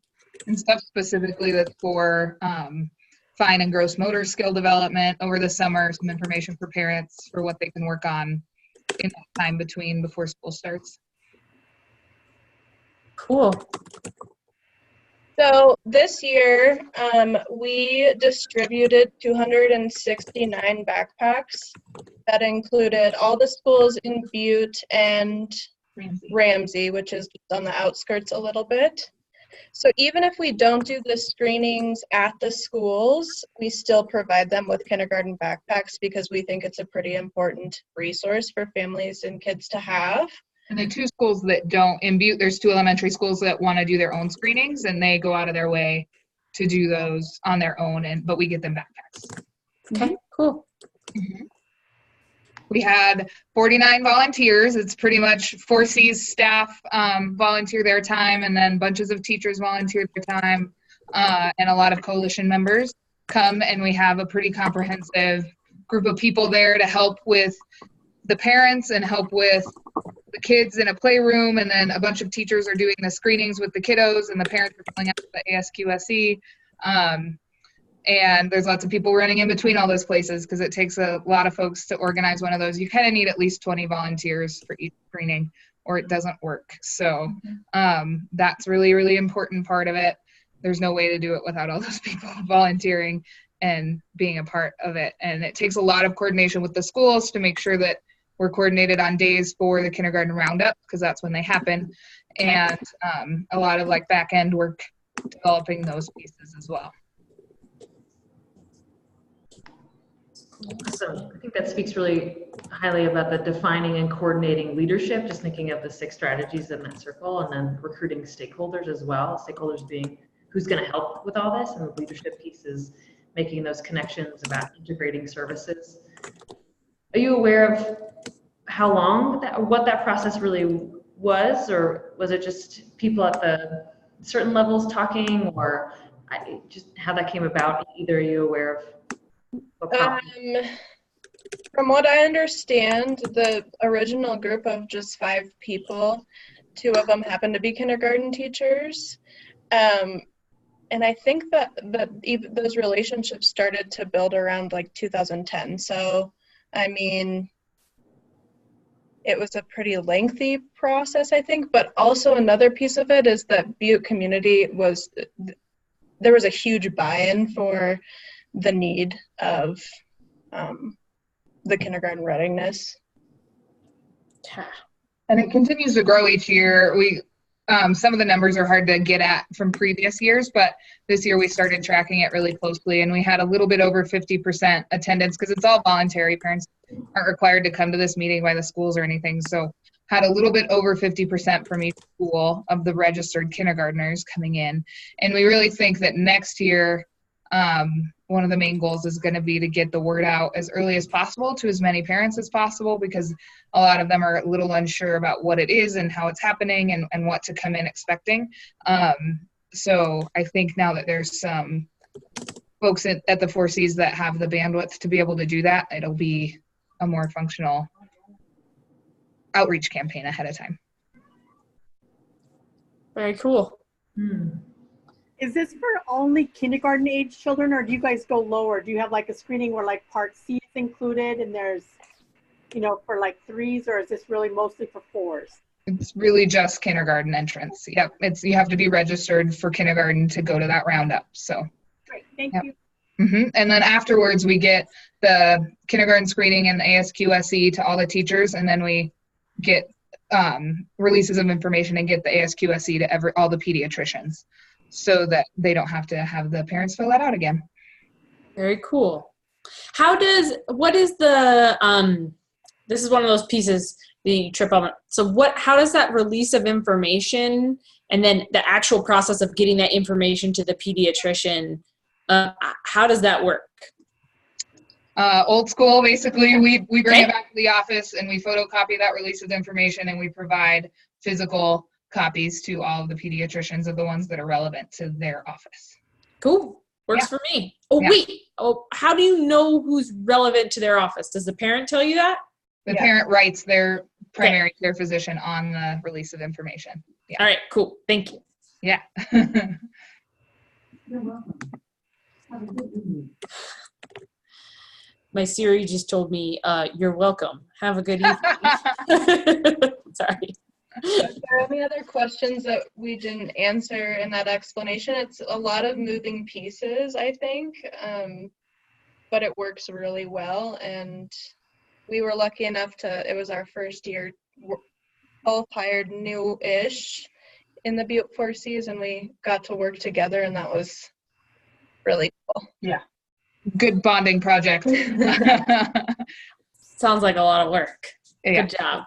And stuff specifically that's for fine and gross motor skill development over the summer, some information for parents for what they can work on in that time before school starts. Cool. So this year, we distributed 269 backpacks. That included all the schools in Butte and Ramsey, which is on the outskirts a little bit. So even if we don't do the screenings at the schools, we still provide them with kindergarten backpacks because we think it's a pretty important resource for families and kids to have. And the two schools that don't, in Butte, there's 2 elementary schools that want to do their own screenings, and they go out of their way to do those on their own, but we get them backpacks. Okay, cool. Mm-hmm. We had 49 volunteers. It's pretty much 4C's staff volunteer their time, and then bunches of teachers volunteer their time, and a lot of coalition members come, and we have a pretty comprehensive group of people there to help with the parents and help with the kids in a playroom, and then a bunch of teachers are doing the screenings with the kiddos, and the parents are filling out the ASQSE. And there's lots of people running in between all those places because it takes a lot of folks to organize one of those. You kind of need at least 20 volunteers for each screening or it doesn't work. So that's really, really important part of it. There's no way to do it without all those people volunteering and being a part of it. And it takes a lot of coordination with the schools to make sure that we're coordinated on days for the kindergarten roundup because that's when they happen. And a lot of like back end work developing those pieces as well. So I think that speaks really highly about the defining and coordinating leadership, just thinking of the 6 strategies in that circle, and then recruiting stakeholders as well. Stakeholders being who's going to help with all this, and the leadership piece is making those connections about integrating services. Are you aware of how long what that process really was, or was it just people at the certain levels talking, or just how that came about? Either are you aware of? From what I understand, the original group of just 5 people, 2 of them happened to be kindergarten teachers. And I think that even those relationships started to build around like 2010. So, I mean, it was a pretty lengthy process, I think. But also another piece of it is that Butte community there was a huge buy-in for the need of the kindergarten readiness. And it continues to grow each year. We some of the numbers are hard to get at from previous years, but this year we started tracking it really closely, and we had a little bit over 50% attendance because it's all voluntary. Parents aren't required to come to this meeting by the schools or anything. So had a little bit over 50% from each school of the registered kindergartners coming in. And we really think that next year, one of the main goals is going to be to get the word out as early as possible to as many parents as possible, because a lot of them are a little unsure about what it is and how it's happening and what to come in expecting. So I think now that there's some folks at the 4Cs that have the bandwidth to be able to do that, it'll be a more functional outreach campaign ahead of time. Very cool. Is this for only kindergarten age children, or do you guys go lower? Do you have like a screening where like part C is included and there's, for like 3s, or is this really mostly for 4s? It's really just kindergarten entrance. Yep. You have to be registered for kindergarten to go to that roundup. So. Great, thank you. And then afterwards we get the kindergarten screening and the ASQSE to all the teachers, and then we get releases of information and get the ASQSE to all the pediatricians, so that they don't have to have the parents fill that out again. Very cool. What is the, this is one of those pieces that you trip on. So how does that release of information and then the actual process of getting that information to the pediatrician, how does that work? Old school, basically, we bring it back to the office and we photocopy that release of information, and we provide physical copies to all of the pediatricians of the ones that are relevant to their office. Cool. Works for me. Wait. How do you know who's relevant to their office? Does the parent tell you that? The parent writes their primary care physician on the release of information. Yeah. All right, cool. Thank you. Yeah. You're welcome. Have a good evening. My Siri just told me, you're welcome. Have a good evening. Sorry. If there are any other questions that we didn't answer in that explanation, it's a lot of moving pieces, I think, but it works really well. And we were lucky enough it was our first year, both hired new-ish in the Butte 4Cs, and we got to work together, and that was really cool. Yeah. Good bonding project. Sounds like a lot of work. Yeah. Good job.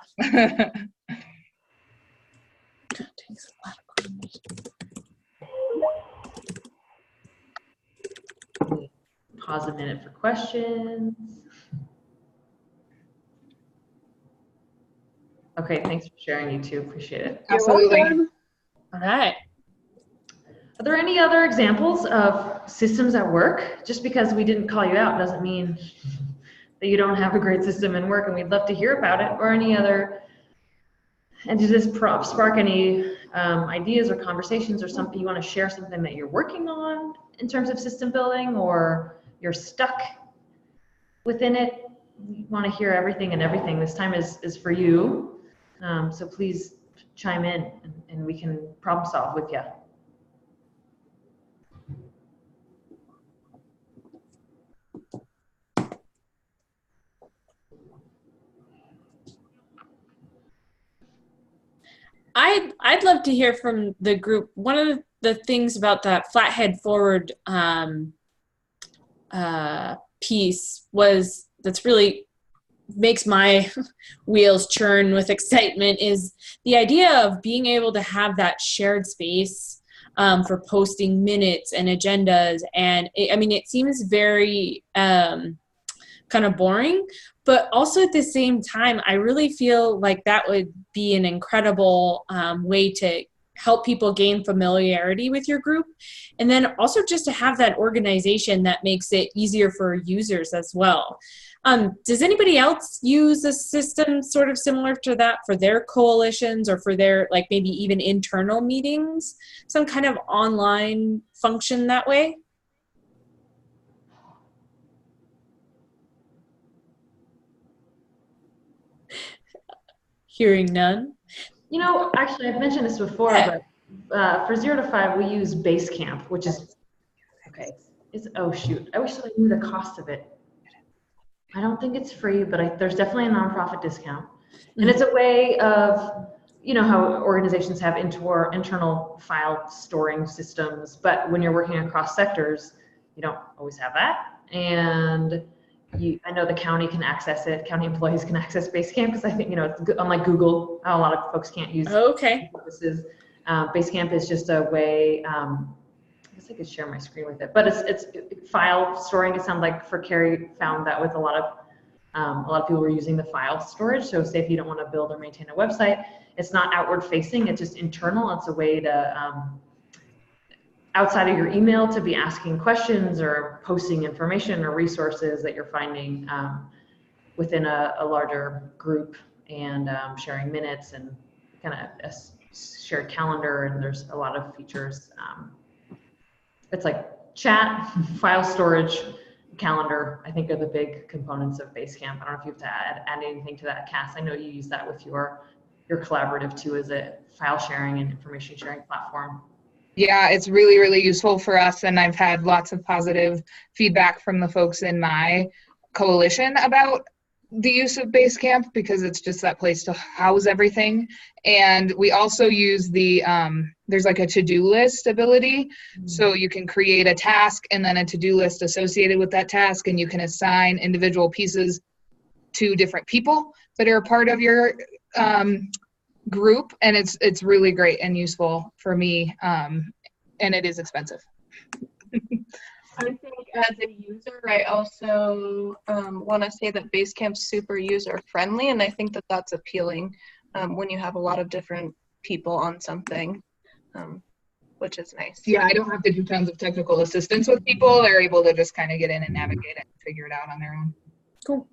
Pause a minute for questions. Okay, thanks for sharing, you two. Appreciate it. Absolutely. All right. Are there any other examples of systems at work? Just because we didn't call you out doesn't mean that you don't have a great system in work, and we'd love to hear about it. Or any other, and does this spark any ideas or conversations or something you want to share, something that you're working on in terms of system building, or you're stuck within it? We want to hear everything and everything. This time is for you. So please chime in and we can problem solve with you. I'd love to hear from the group. One of the things about that flathead forward piece was that's really makes my wheels churn with excitement is the idea of being able to have that shared space for posting minutes and agendas. And it seems very kind of boring, but also at the same time, I really feel like that would be an incredible way to help people gain familiarity with your group. And then also just to have that organization that makes it easier for users as well. Does anybody else use a system sort of similar to that for their coalitions or for their, like, maybe even internal meetings? Some kind of online function that way? Hearing none. You know, actually, I've mentioned this before, but for 0 to 5, we use Basecamp, which is, okay, oh shoot, I wish I knew the cost of it. I don't think it's free, but there's definitely a nonprofit discount. And it's a way of, you know, how organizations have internal file storing systems, but when you're working across sectors, you don't always have that. And I know the county can access it. County employees can access Basecamp because I think, you know, it's unlike Google, a lot of folks can't use services. Basecamp is just a way, I guess I could share my screen with it, but it's file storing. It sounds like for Carrie found that with a lot of people were using the file storage. So say if you don't want to build or maintain a website, it's not outward facing, it's just internal. It's a way to, outside of your email, to be asking questions or posting information or resources that you're finding within a larger group, and sharing minutes and kind of a shared calendar. And there's a lot of features. It's like chat, file storage, calendar, I think are the big components of Basecamp. I don't know if you have to add anything to that, Cass. I know you use that with your collaborative too as a file sharing and information sharing platform. Yeah, it's really, really useful for us, and I've had lots of positive feedback from the folks in my coalition about the use of Basecamp because it's just that place to house everything. And we also use the, there's like a to-do list ability. So you can create a task and then a to-do list associated with that task, and you can assign individual pieces to different people that are a part of your group, and it's really great and useful for me, and it is expensive. I think as a user, I also want to say that Basecamp's super user friendly, and I think that that's appealing when you have a lot of different people on something, which is nice. Yeah, I don't have to do tons of technical assistance with people. They're able to just kind of get in and navigate it and figure it out on their own. Cool.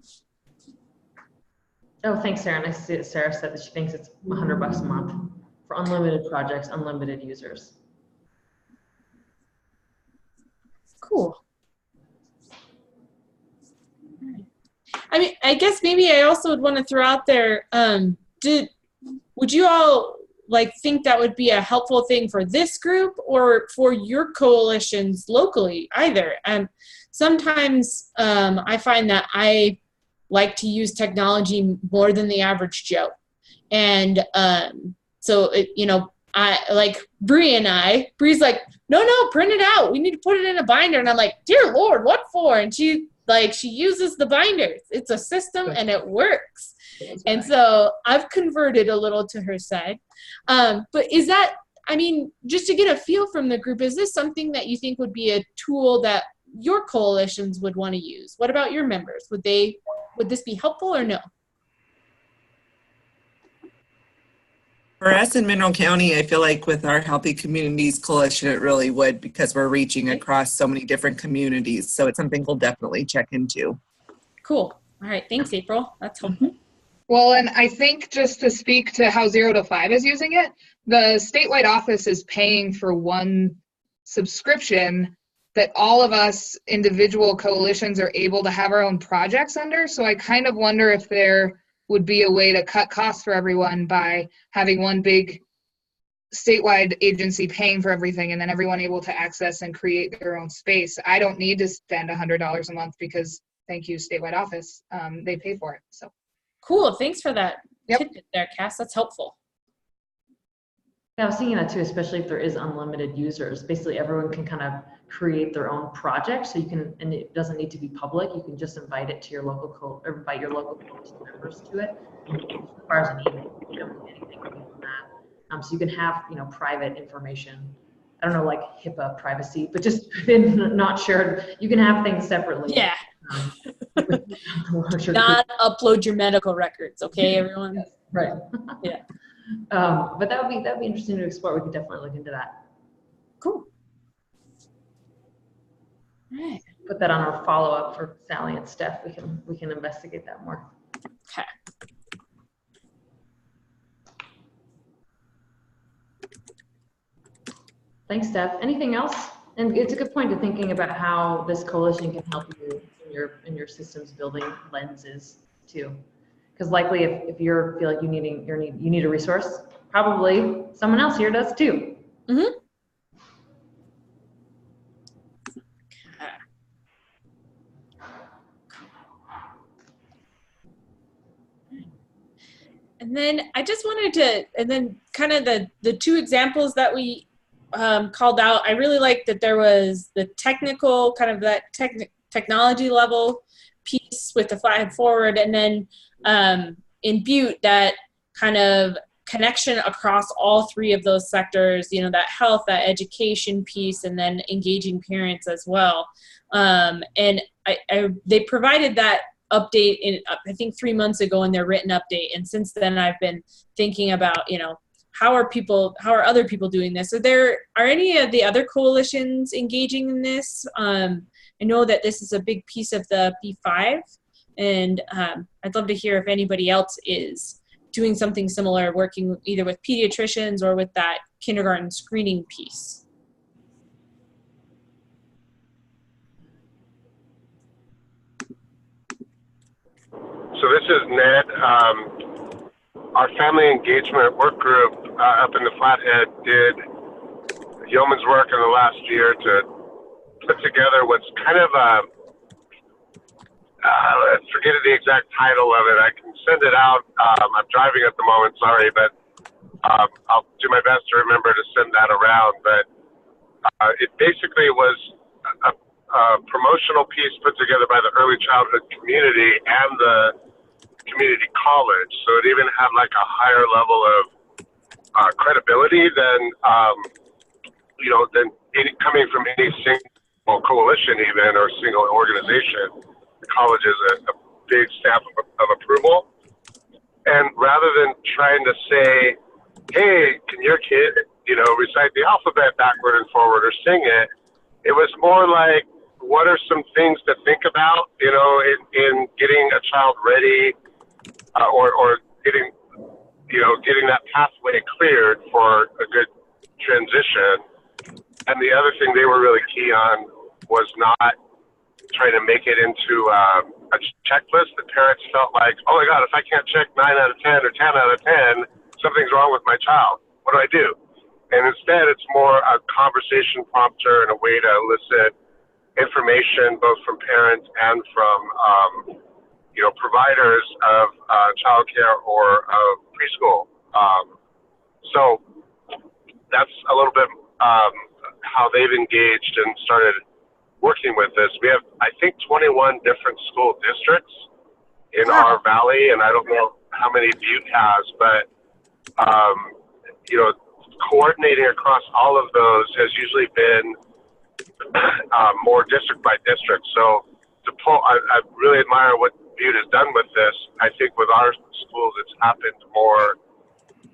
Oh, thanks, Sarah. Nice to see that Sarah said that she thinks it's $100 a month for unlimited projects, unlimited users. Cool. I mean, I guess maybe I also would want to throw out there, would you all like think that would be a helpful thing for this group or for your coalitions locally either? Sometimes I find that I like to use technology more than the average Joe. And so, you know, I like Bree's like, no, print it out. We need to put it in a binder. And I'm like, dear Lord, what for? And she uses the binders. It's a system and it works. And so I've converted a little to her side. But is that, I mean, just to get a feel from the group, is this something that you think would be a tool that your coalitions would want to use? What about your members? Would this be helpful or no? For us in Mineral County, I feel like with our Healthy Communities Coalition, it really would, because we're reaching across so many different communities. So it's something we'll definitely check into. Cool. All right. Thanks, April. That's helpful. Well, and I think just to speak to how 0 to 5 is using it, the statewide office is paying for one subscription that all of us individual coalitions are able to have our own projects under. So I kind of wonder if there would be a way to cut costs for everyone by having one big statewide agency paying for everything and then everyone able to access and create their own space. I don't need to spend $100 a month because, thank you, statewide office, they pay for it. So cool. Thanks for that tidbit there, Cass. That's helpful. Yeah, I was thinking that too, especially if there is unlimited users. Basically, everyone can kind of create their own project, so you can, and it doesn't need to be public. You can just invite it to your local or invite your local coalition members to it. It requires an email. You don't need anything beyond that. So you can have, you know, private information. I don't know, like HIPAA privacy, but just not shared. You can have things separately. Yeah. Not upload your medical records, okay, everyone? Yes, right. Yeah. But that would be interesting to explore. We could definitely look into that. Cool. All right. Put that on our follow-up for Sally and Steph. We can investigate that more. Okay. Thanks, Steph. Anything else? And it's a good point to thinking about how this coalition can help you in your systems building lenses too. Because likely if you feel like you need a resource, probably someone else here does too. Mm-hmm. And then I just wanted to, and then kind of the two examples that we called out, I really like that there was the technical, kind of that technology level piece with the flag forward, and then in Butte, that kind of connection across all three of those sectors, you know, that health, that education piece, and then engaging parents as well. And they provided that update in, I think 3 months ago in their written update. And since then I've been thinking about, you know, how are other people doing this? Are any of the other coalitions engaging in this? I know that this is a big piece of the P5, and I'd love to hear if anybody else is doing something similar, working either with pediatricians or with that kindergarten screening piece. So this is Ned. Our family engagement work group up in the Flathead did yeoman's work in the last year to put together what's kind of a, I forget the exact title of it. I can send it out. I'm driving at the moment, sorry, but I'll do my best to remember to send that around. But it basically was a promotional piece put together by the early childhood community and the community college. So it even had like a higher level of credibility than, than coming from any single coalition even or single organization. The college is a big stamp of approval. And rather than trying to say, hey, can your kid, recite the alphabet backward and forward or sing it, it was more like, what are some things to think about, in getting a child ready or getting that pathway cleared for a good transition. And the other thing they were really key on was not trying to make it into a checklist that parents felt like, oh my God, if I can't check 9 out of 10 or 10 out of 10, something's wrong with my child. What do I do? And instead, it's more a conversation prompter and a way to elicit information both from parents and from providers of childcare or of preschool. So that's a little bit how they've engaged and started working with this. We have, I think, 21 different school districts in our valley, and I don't know how many Butte has, but coordinating across all of those has usually been more district by district. So I really admire what Butte has done with this. I think with our schools, it's happened more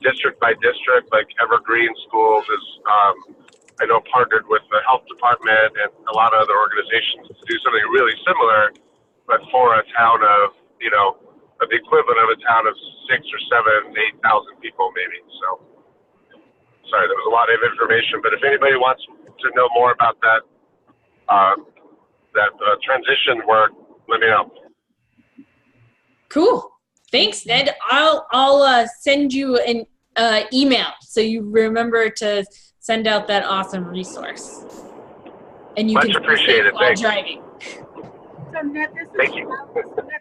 district by district, like Evergreen Schools is, I know, partnered with the health department and a lot of other organizations to do something really similar, but for a town of, the equivalent of a town of 6 or 7, 8,000 people maybe. So, sorry, there was a lot of information, but if anybody wants to know more about that, transition work, let me know. Cool. Thanks, Ned. I'll send you an email so you remember to send out that awesome resource. And you Much can appreciated. while driving. So Ned,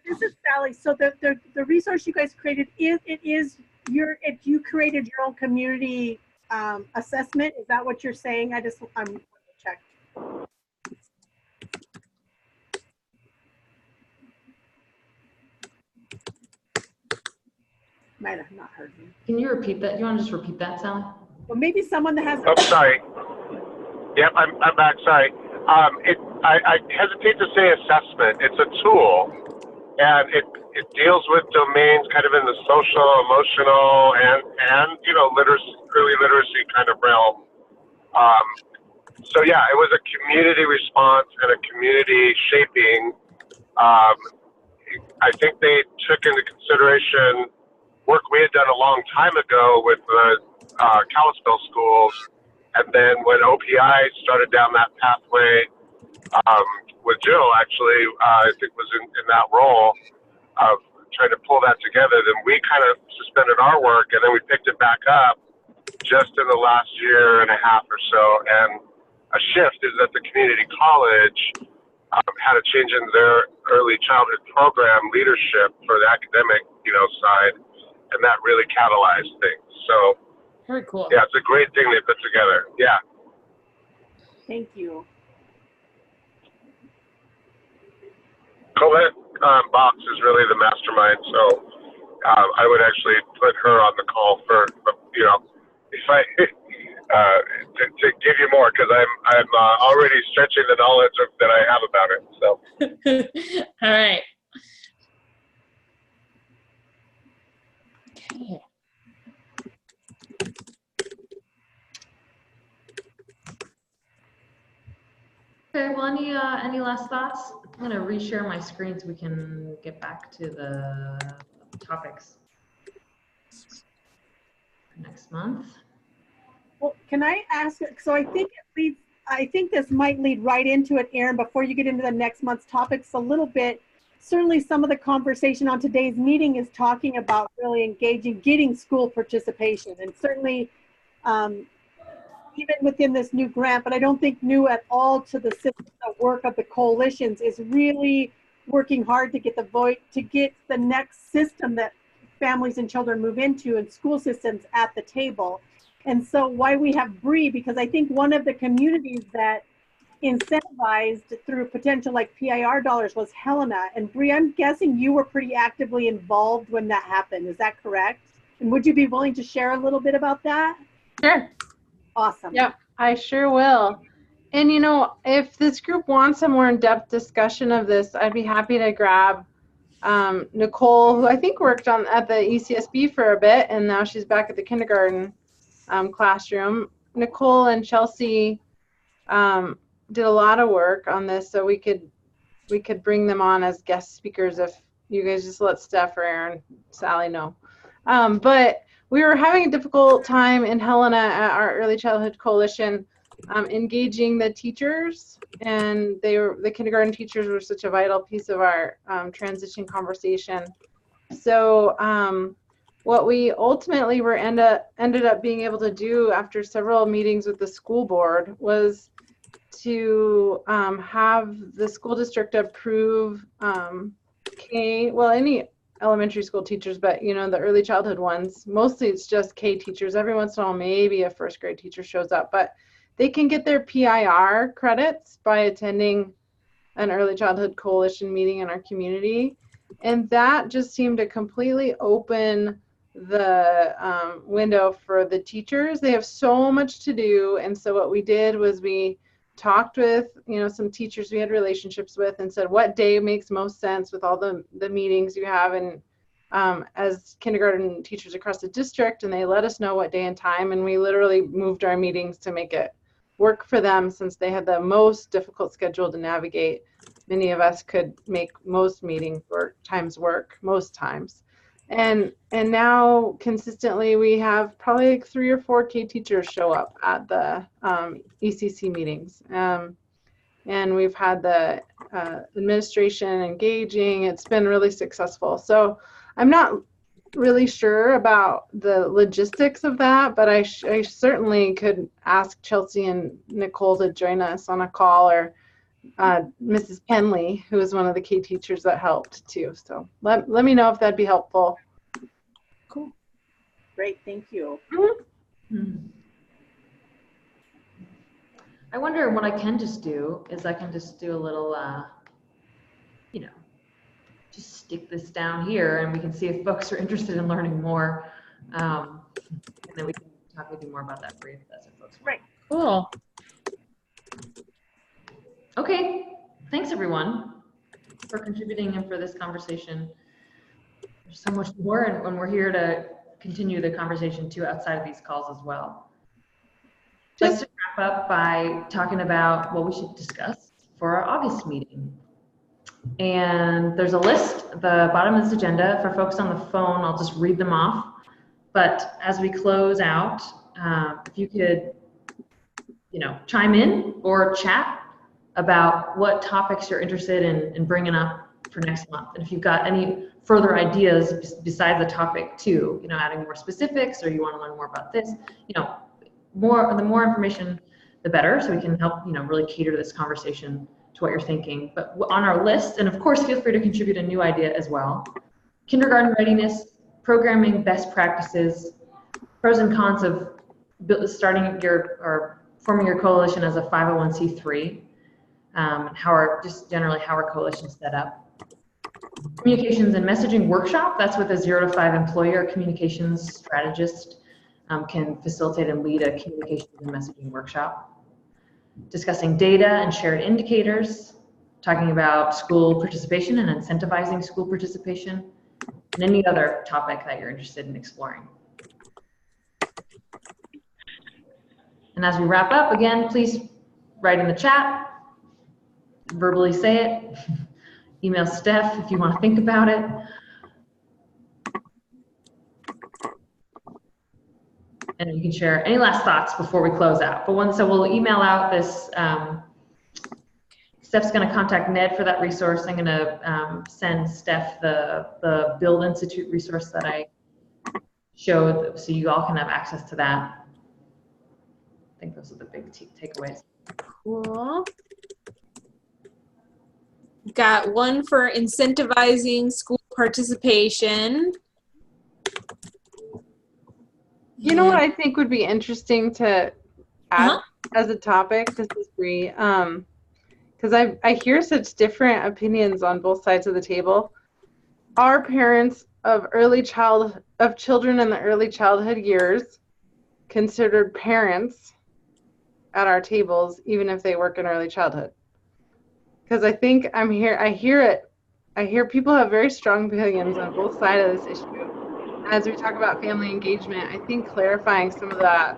this is Sally. So the resource you guys created you created your own community assessment. Is that what you're saying? I'm check. Might have not heard me. Can you repeat that? You want to just repeat that, Sally? Well, maybe someone that has. Oh, sorry. Yep, I'm back. Sorry. I hesitate to say assessment. It's a tool, and it deals with domains kind of in the social, emotional, and early literacy kind of realm. So yeah, it was a community response and a community shaping. I think they took into consideration work we had done a long time ago with the Kalispell schools, and then when OPI started down that pathway with Jill, actually, I think was in that role of trying to pull that together, then we kind of suspended our work, and then we picked it back up just in the last year and a half or so. And a shift is that the community college had a change in their early childhood program leadership for the academic, side, and that really catalyzed things. So, very cool. Yeah, it's a great thing they put together. Yeah. Thank you. Colette Box is really the mastermind, so I would actually put her on the call for, if I to give you more, because I'm already stretching the knowledge that I have about it. So. All right. Okay. Okay, well, any last thoughts? I'm gonna reshare my screen so we can get back to the topics for next month. Well, can I ask, so I think this might lead right into it, Erin, before you get into the next month's topics a little bit. Certainly some of the conversation on today's meeting is talking about really engaging, getting school participation, and certainly even within this new grant, but I don't think new at all to the work of the coalitions, is really working hard to get the next system that families and children move into and school systems at the table. And so why we have Bree, because I think one of the communities that incentivized through potential like PIR dollars was Helena. And Bree, I'm guessing you were pretty actively involved when that happened. Is that correct? And would you be willing to share a little bit about that? Sure. Awesome. Yep, I sure will. And if this group wants a more in-depth discussion of this, I'd be happy to grab Nicole, who I think worked at the ECSB for a bit, and now she's back at the kindergarten classroom. Nicole and Chelsea did a lot of work on this, so we could bring them on as guest speakers if you guys just let Steph or Erin, Sally know. But we were having a difficult time in Helena at our Early Childhood Coalition engaging the teachers, and the kindergarten teachers were such a vital piece of our transition conversation. So what we ultimately ended up being able to do after several meetings with the school board was to have the school district approve any elementary school teachers, but the early childhood ones, mostly it's just K teachers. Every once in a while, maybe a first grade teacher shows up, but they can get their PIR credits by attending an early childhood coalition meeting in our community. And that just seemed to completely open the window for the teachers. They have so much to do. And so what we did was we talked with some teachers we had relationships with and said, what day makes most sense with all the meetings you have, and as kindergarten teachers across the district, and they let us know what day and time, and we literally moved our meetings to make it work for them, since they had the most difficult schedule to navigate. Many of us could make most meeting times work most times. And now consistently we have probably like 3 or 4 K teachers show up at the ECC meetings. And we've had the administration engaging. It's been really successful. So I'm not really sure about the logistics of that, but I certainly could ask Chelsea and Nicole to join us on a call, or Mrs. Penley, who is one of the K teachers that helped too. So let me know if that'd be helpful. Cool. Great, thank you. I wonder what I can just do is I can just do a little, just stick this down here, and we can see if folks are interested in learning more. And then we can talk with you more about that for you if that's what folks want. Right. Cool. Okay, thanks everyone for contributing and for this conversation. There's so much more, and we're here to continue the conversation too outside of these calls as well. Just to wrap up by talking about what we should discuss for our August meeting. And there's a list at the bottom of this agenda. For folks on the phone, I'll just read them off. But as we close out, if you could, chime in or chat about what topics you're interested in bringing up for next month. And if you've got any further ideas besides the topic too, adding more specifics, or you want to learn more about this, the more information, the better, so we can help, really cater to this conversation to what you're thinking. But on our list, and of course, feel free to contribute a new idea as well. Kindergarten readiness, programming best practices, pros and cons of starting forming your coalition as a 501c3. Generally how our coalition's set up. Communications and messaging workshop, that's with a 0 to 5 employer communications strategist can facilitate and lead a communications and messaging workshop. Discussing data and shared indicators, talking about school participation and incentivizing school participation, and any other topic that you're interested in exploring. And as we wrap up, again, please write in the chat, verbally say it, email Steph if you want to think about it. And you can share any last thoughts before we close out. So we'll email out this, Steph's gonna contact Ned for that resource. I'm gonna send Steph the Build Institute resource that I showed, so you all can have access to that. I think those are the big takeaways. Cool. Got one for incentivizing school participation. You know what I think would be interesting to add as a topic? This is Bree. Because I hear such different opinions on both sides of the table. Are parents of children in the early childhood years considered parents at our tables, even if they work in early childhood? Because I think I hear people have very strong opinions on both sides of this issue. As we talk about family engagement, I think clarifying some of that,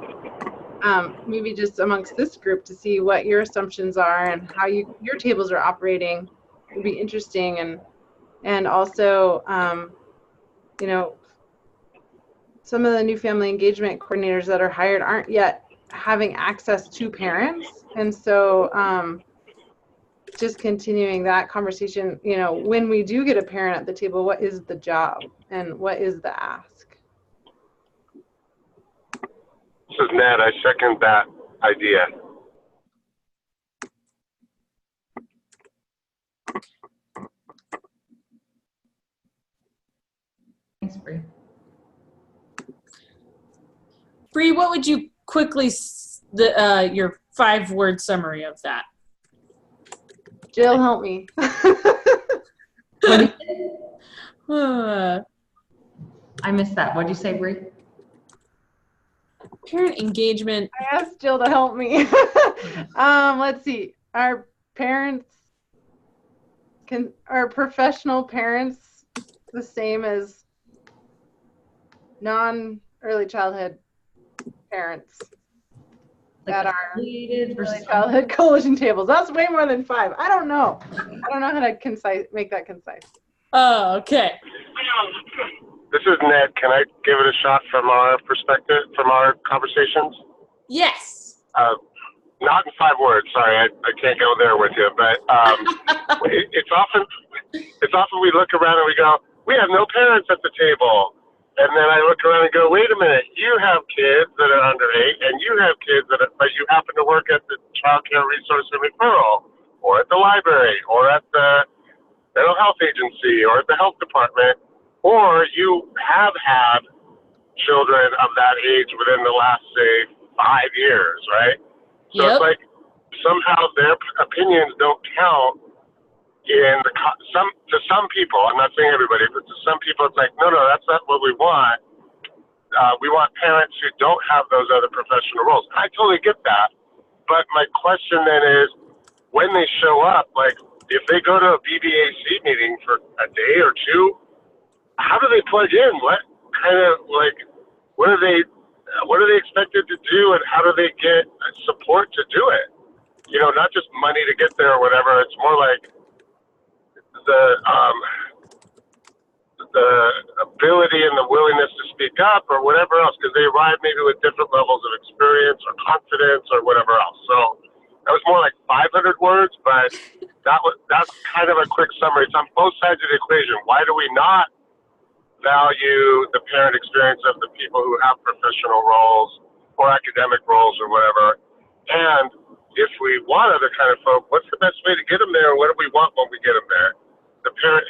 maybe just amongst this group, to see what your assumptions are and how your tables are operating would be interesting. And also, some of the new family engagement coordinators that are hired aren't yet having access to parents. And so just continuing that conversation, when we do get a parent at the table, what is the job and what is the ask? This is Ned. I second that idea. Thanks, Bree. Bree, what would you quickly, your 5-word summary of that? Jill, help me. I missed that. What did you say, Bree? Parent engagement. I asked Jill to help me. Let's see. Are professional parents the same as non-early childhood parents that are early childhood coalition tables? That's way more than 5. I don't know. I don't know how to make that concise. Oh, okay. This is Ned. Can I give it a shot from our perspective, from our conversations? Yes. Not in 5 words. Sorry, I can't go there with you. But it's often we look around and we go, we have no parents at the table. And then I look around and go, wait a minute, you have kids that are under 8, and you have kids but you happen to work at the Child Care Resource and Referral, or at the library, or at the mental health agency, or at the health department, or you have had children of that age within the last, say, 5 years, right? So It's like somehow their opinions don't count to some people. I'm not saying everybody, but to some people, it's like, no, that's not what we want. We want parents who don't have those other professional roles. I totally get that. But my question then is, when they show up, like if they go to a BBAC meeting for a day or 2, how do they plug in? What kind of what are they expected to do, and how do they get support to do it? Not just money to get there or whatever. It's more like the ability and the willingness to speak up or whatever else, because they arrive maybe with different levels of experience or confidence or whatever else. So that was more like 500 words, but that's kind of a quick summary. It's on both sides of the equation. Why do we not value the parent experience of the people who have professional roles or academic roles or whatever? And if we want other kind of folk, what's the best way to get them there? What do we want when we get them there? The parent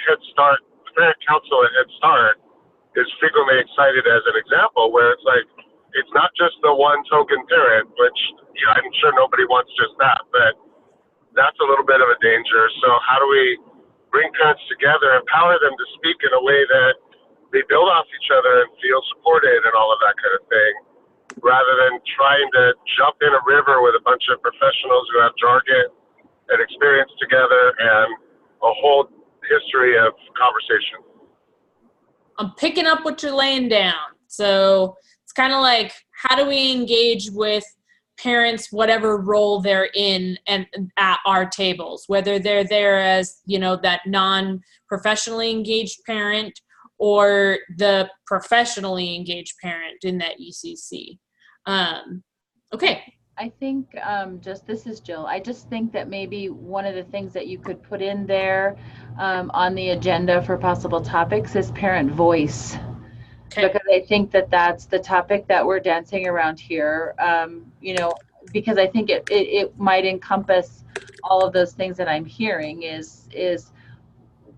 council at Head Start is frequently cited as an example where it's like, it's not just the one token parent, which I'm sure nobody wants just that, but that's a little bit of a danger. So how do we bring parents together, empower them to speak in a way that they build off each other and feel supported and all of that kind of thing, rather than trying to jump in a river with a bunch of professionals who have jargon and experience together and a whole history of conversation. I'm picking up what you're laying down. So it's kind of like, how do we engage with parents, whatever role they're in and at our tables, whether they're there as, that non-professionally engaged parent or the professionally engaged parent in that ECC. Okay. I think this is Jill. I just think that maybe one of the things that you could put in there on the agenda for possible topics is parent voice. Okay. Because I think that that's the topic that we're dancing around here, because I think it might encompass all of those things that I'm hearing is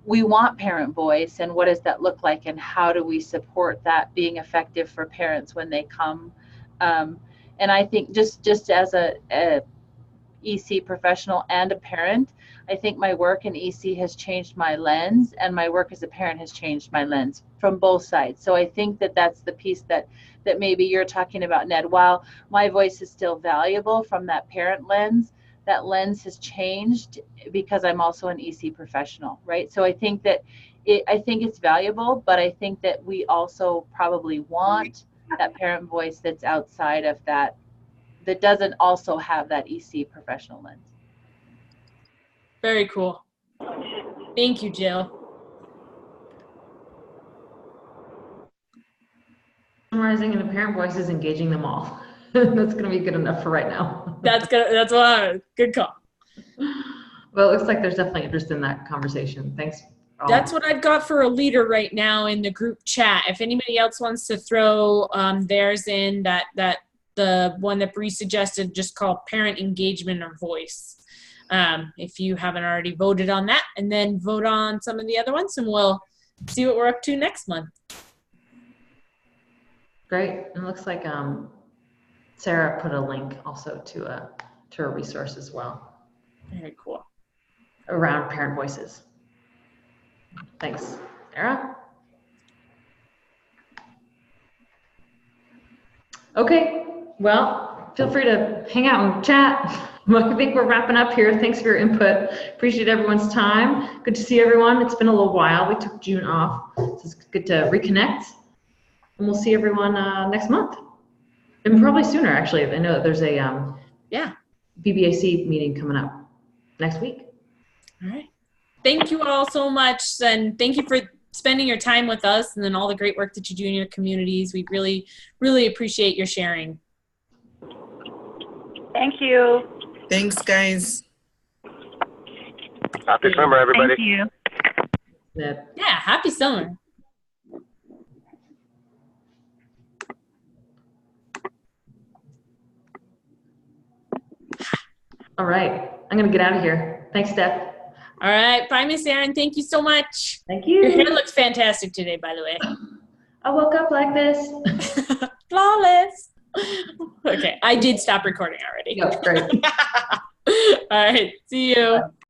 we want parent voice, and what does that look like, and how do we support that being effective for parents when they come? And I think just as a EC professional and a parent, I think my work in EC has changed my lens, and my work as a parent has changed my lens from both sides. So I think that that's the piece that maybe you're talking about, Ned. While my voice is still valuable from that parent lens, that lens has changed because I'm also an EC professional, right? So I think that I think it's valuable, but I think that we also probably want that parent voice that's outside of that doesn't also have that EC professional lens. Very cool. Thank you, Jill. Summarizing in a parent voice is engaging them all. That's going to be good enough for right now. Good call. Well, it looks like there's definitely interest in that conversation. Thanks. That's what I've got for a leader right now in the group chat. If anybody else wants to throw theirs in, that the one that Bree suggested, just called Parent Engagement or Voice. If you haven't already voted on that, and then vote on some of the other ones, and we'll see what we're up to next month. Great. It looks like Sarah put a link also to a resource as well. Very cool. Around parent voices. Thanks, Sarah. Okay, well, feel free to hang out and chat. I think we're wrapping up here. Thanks for your input. Appreciate everyone's time. Good to see everyone. It's been a little while. We took June off, so it's good to reconnect. And we'll see everyone next month. And probably sooner, actually. I know that there's a BBAC meeting coming up next week. All right. Thank you all so much, and thank you for spending your time with us and then all the great work that you do in your communities. We really, really appreciate your sharing. Thank you. Thanks, guys. Happy summer, everybody. Thank you. Yeah, happy summer. All right, I'm gonna get out of here. Thanks, Steph. All right, bye, Miss Erin. Thank you so much. Thank you. Your hair looks fantastic today, by the way. I woke up like this. Flawless. Okay, I did stop recording already. Yep, great. All right, see you. Bye.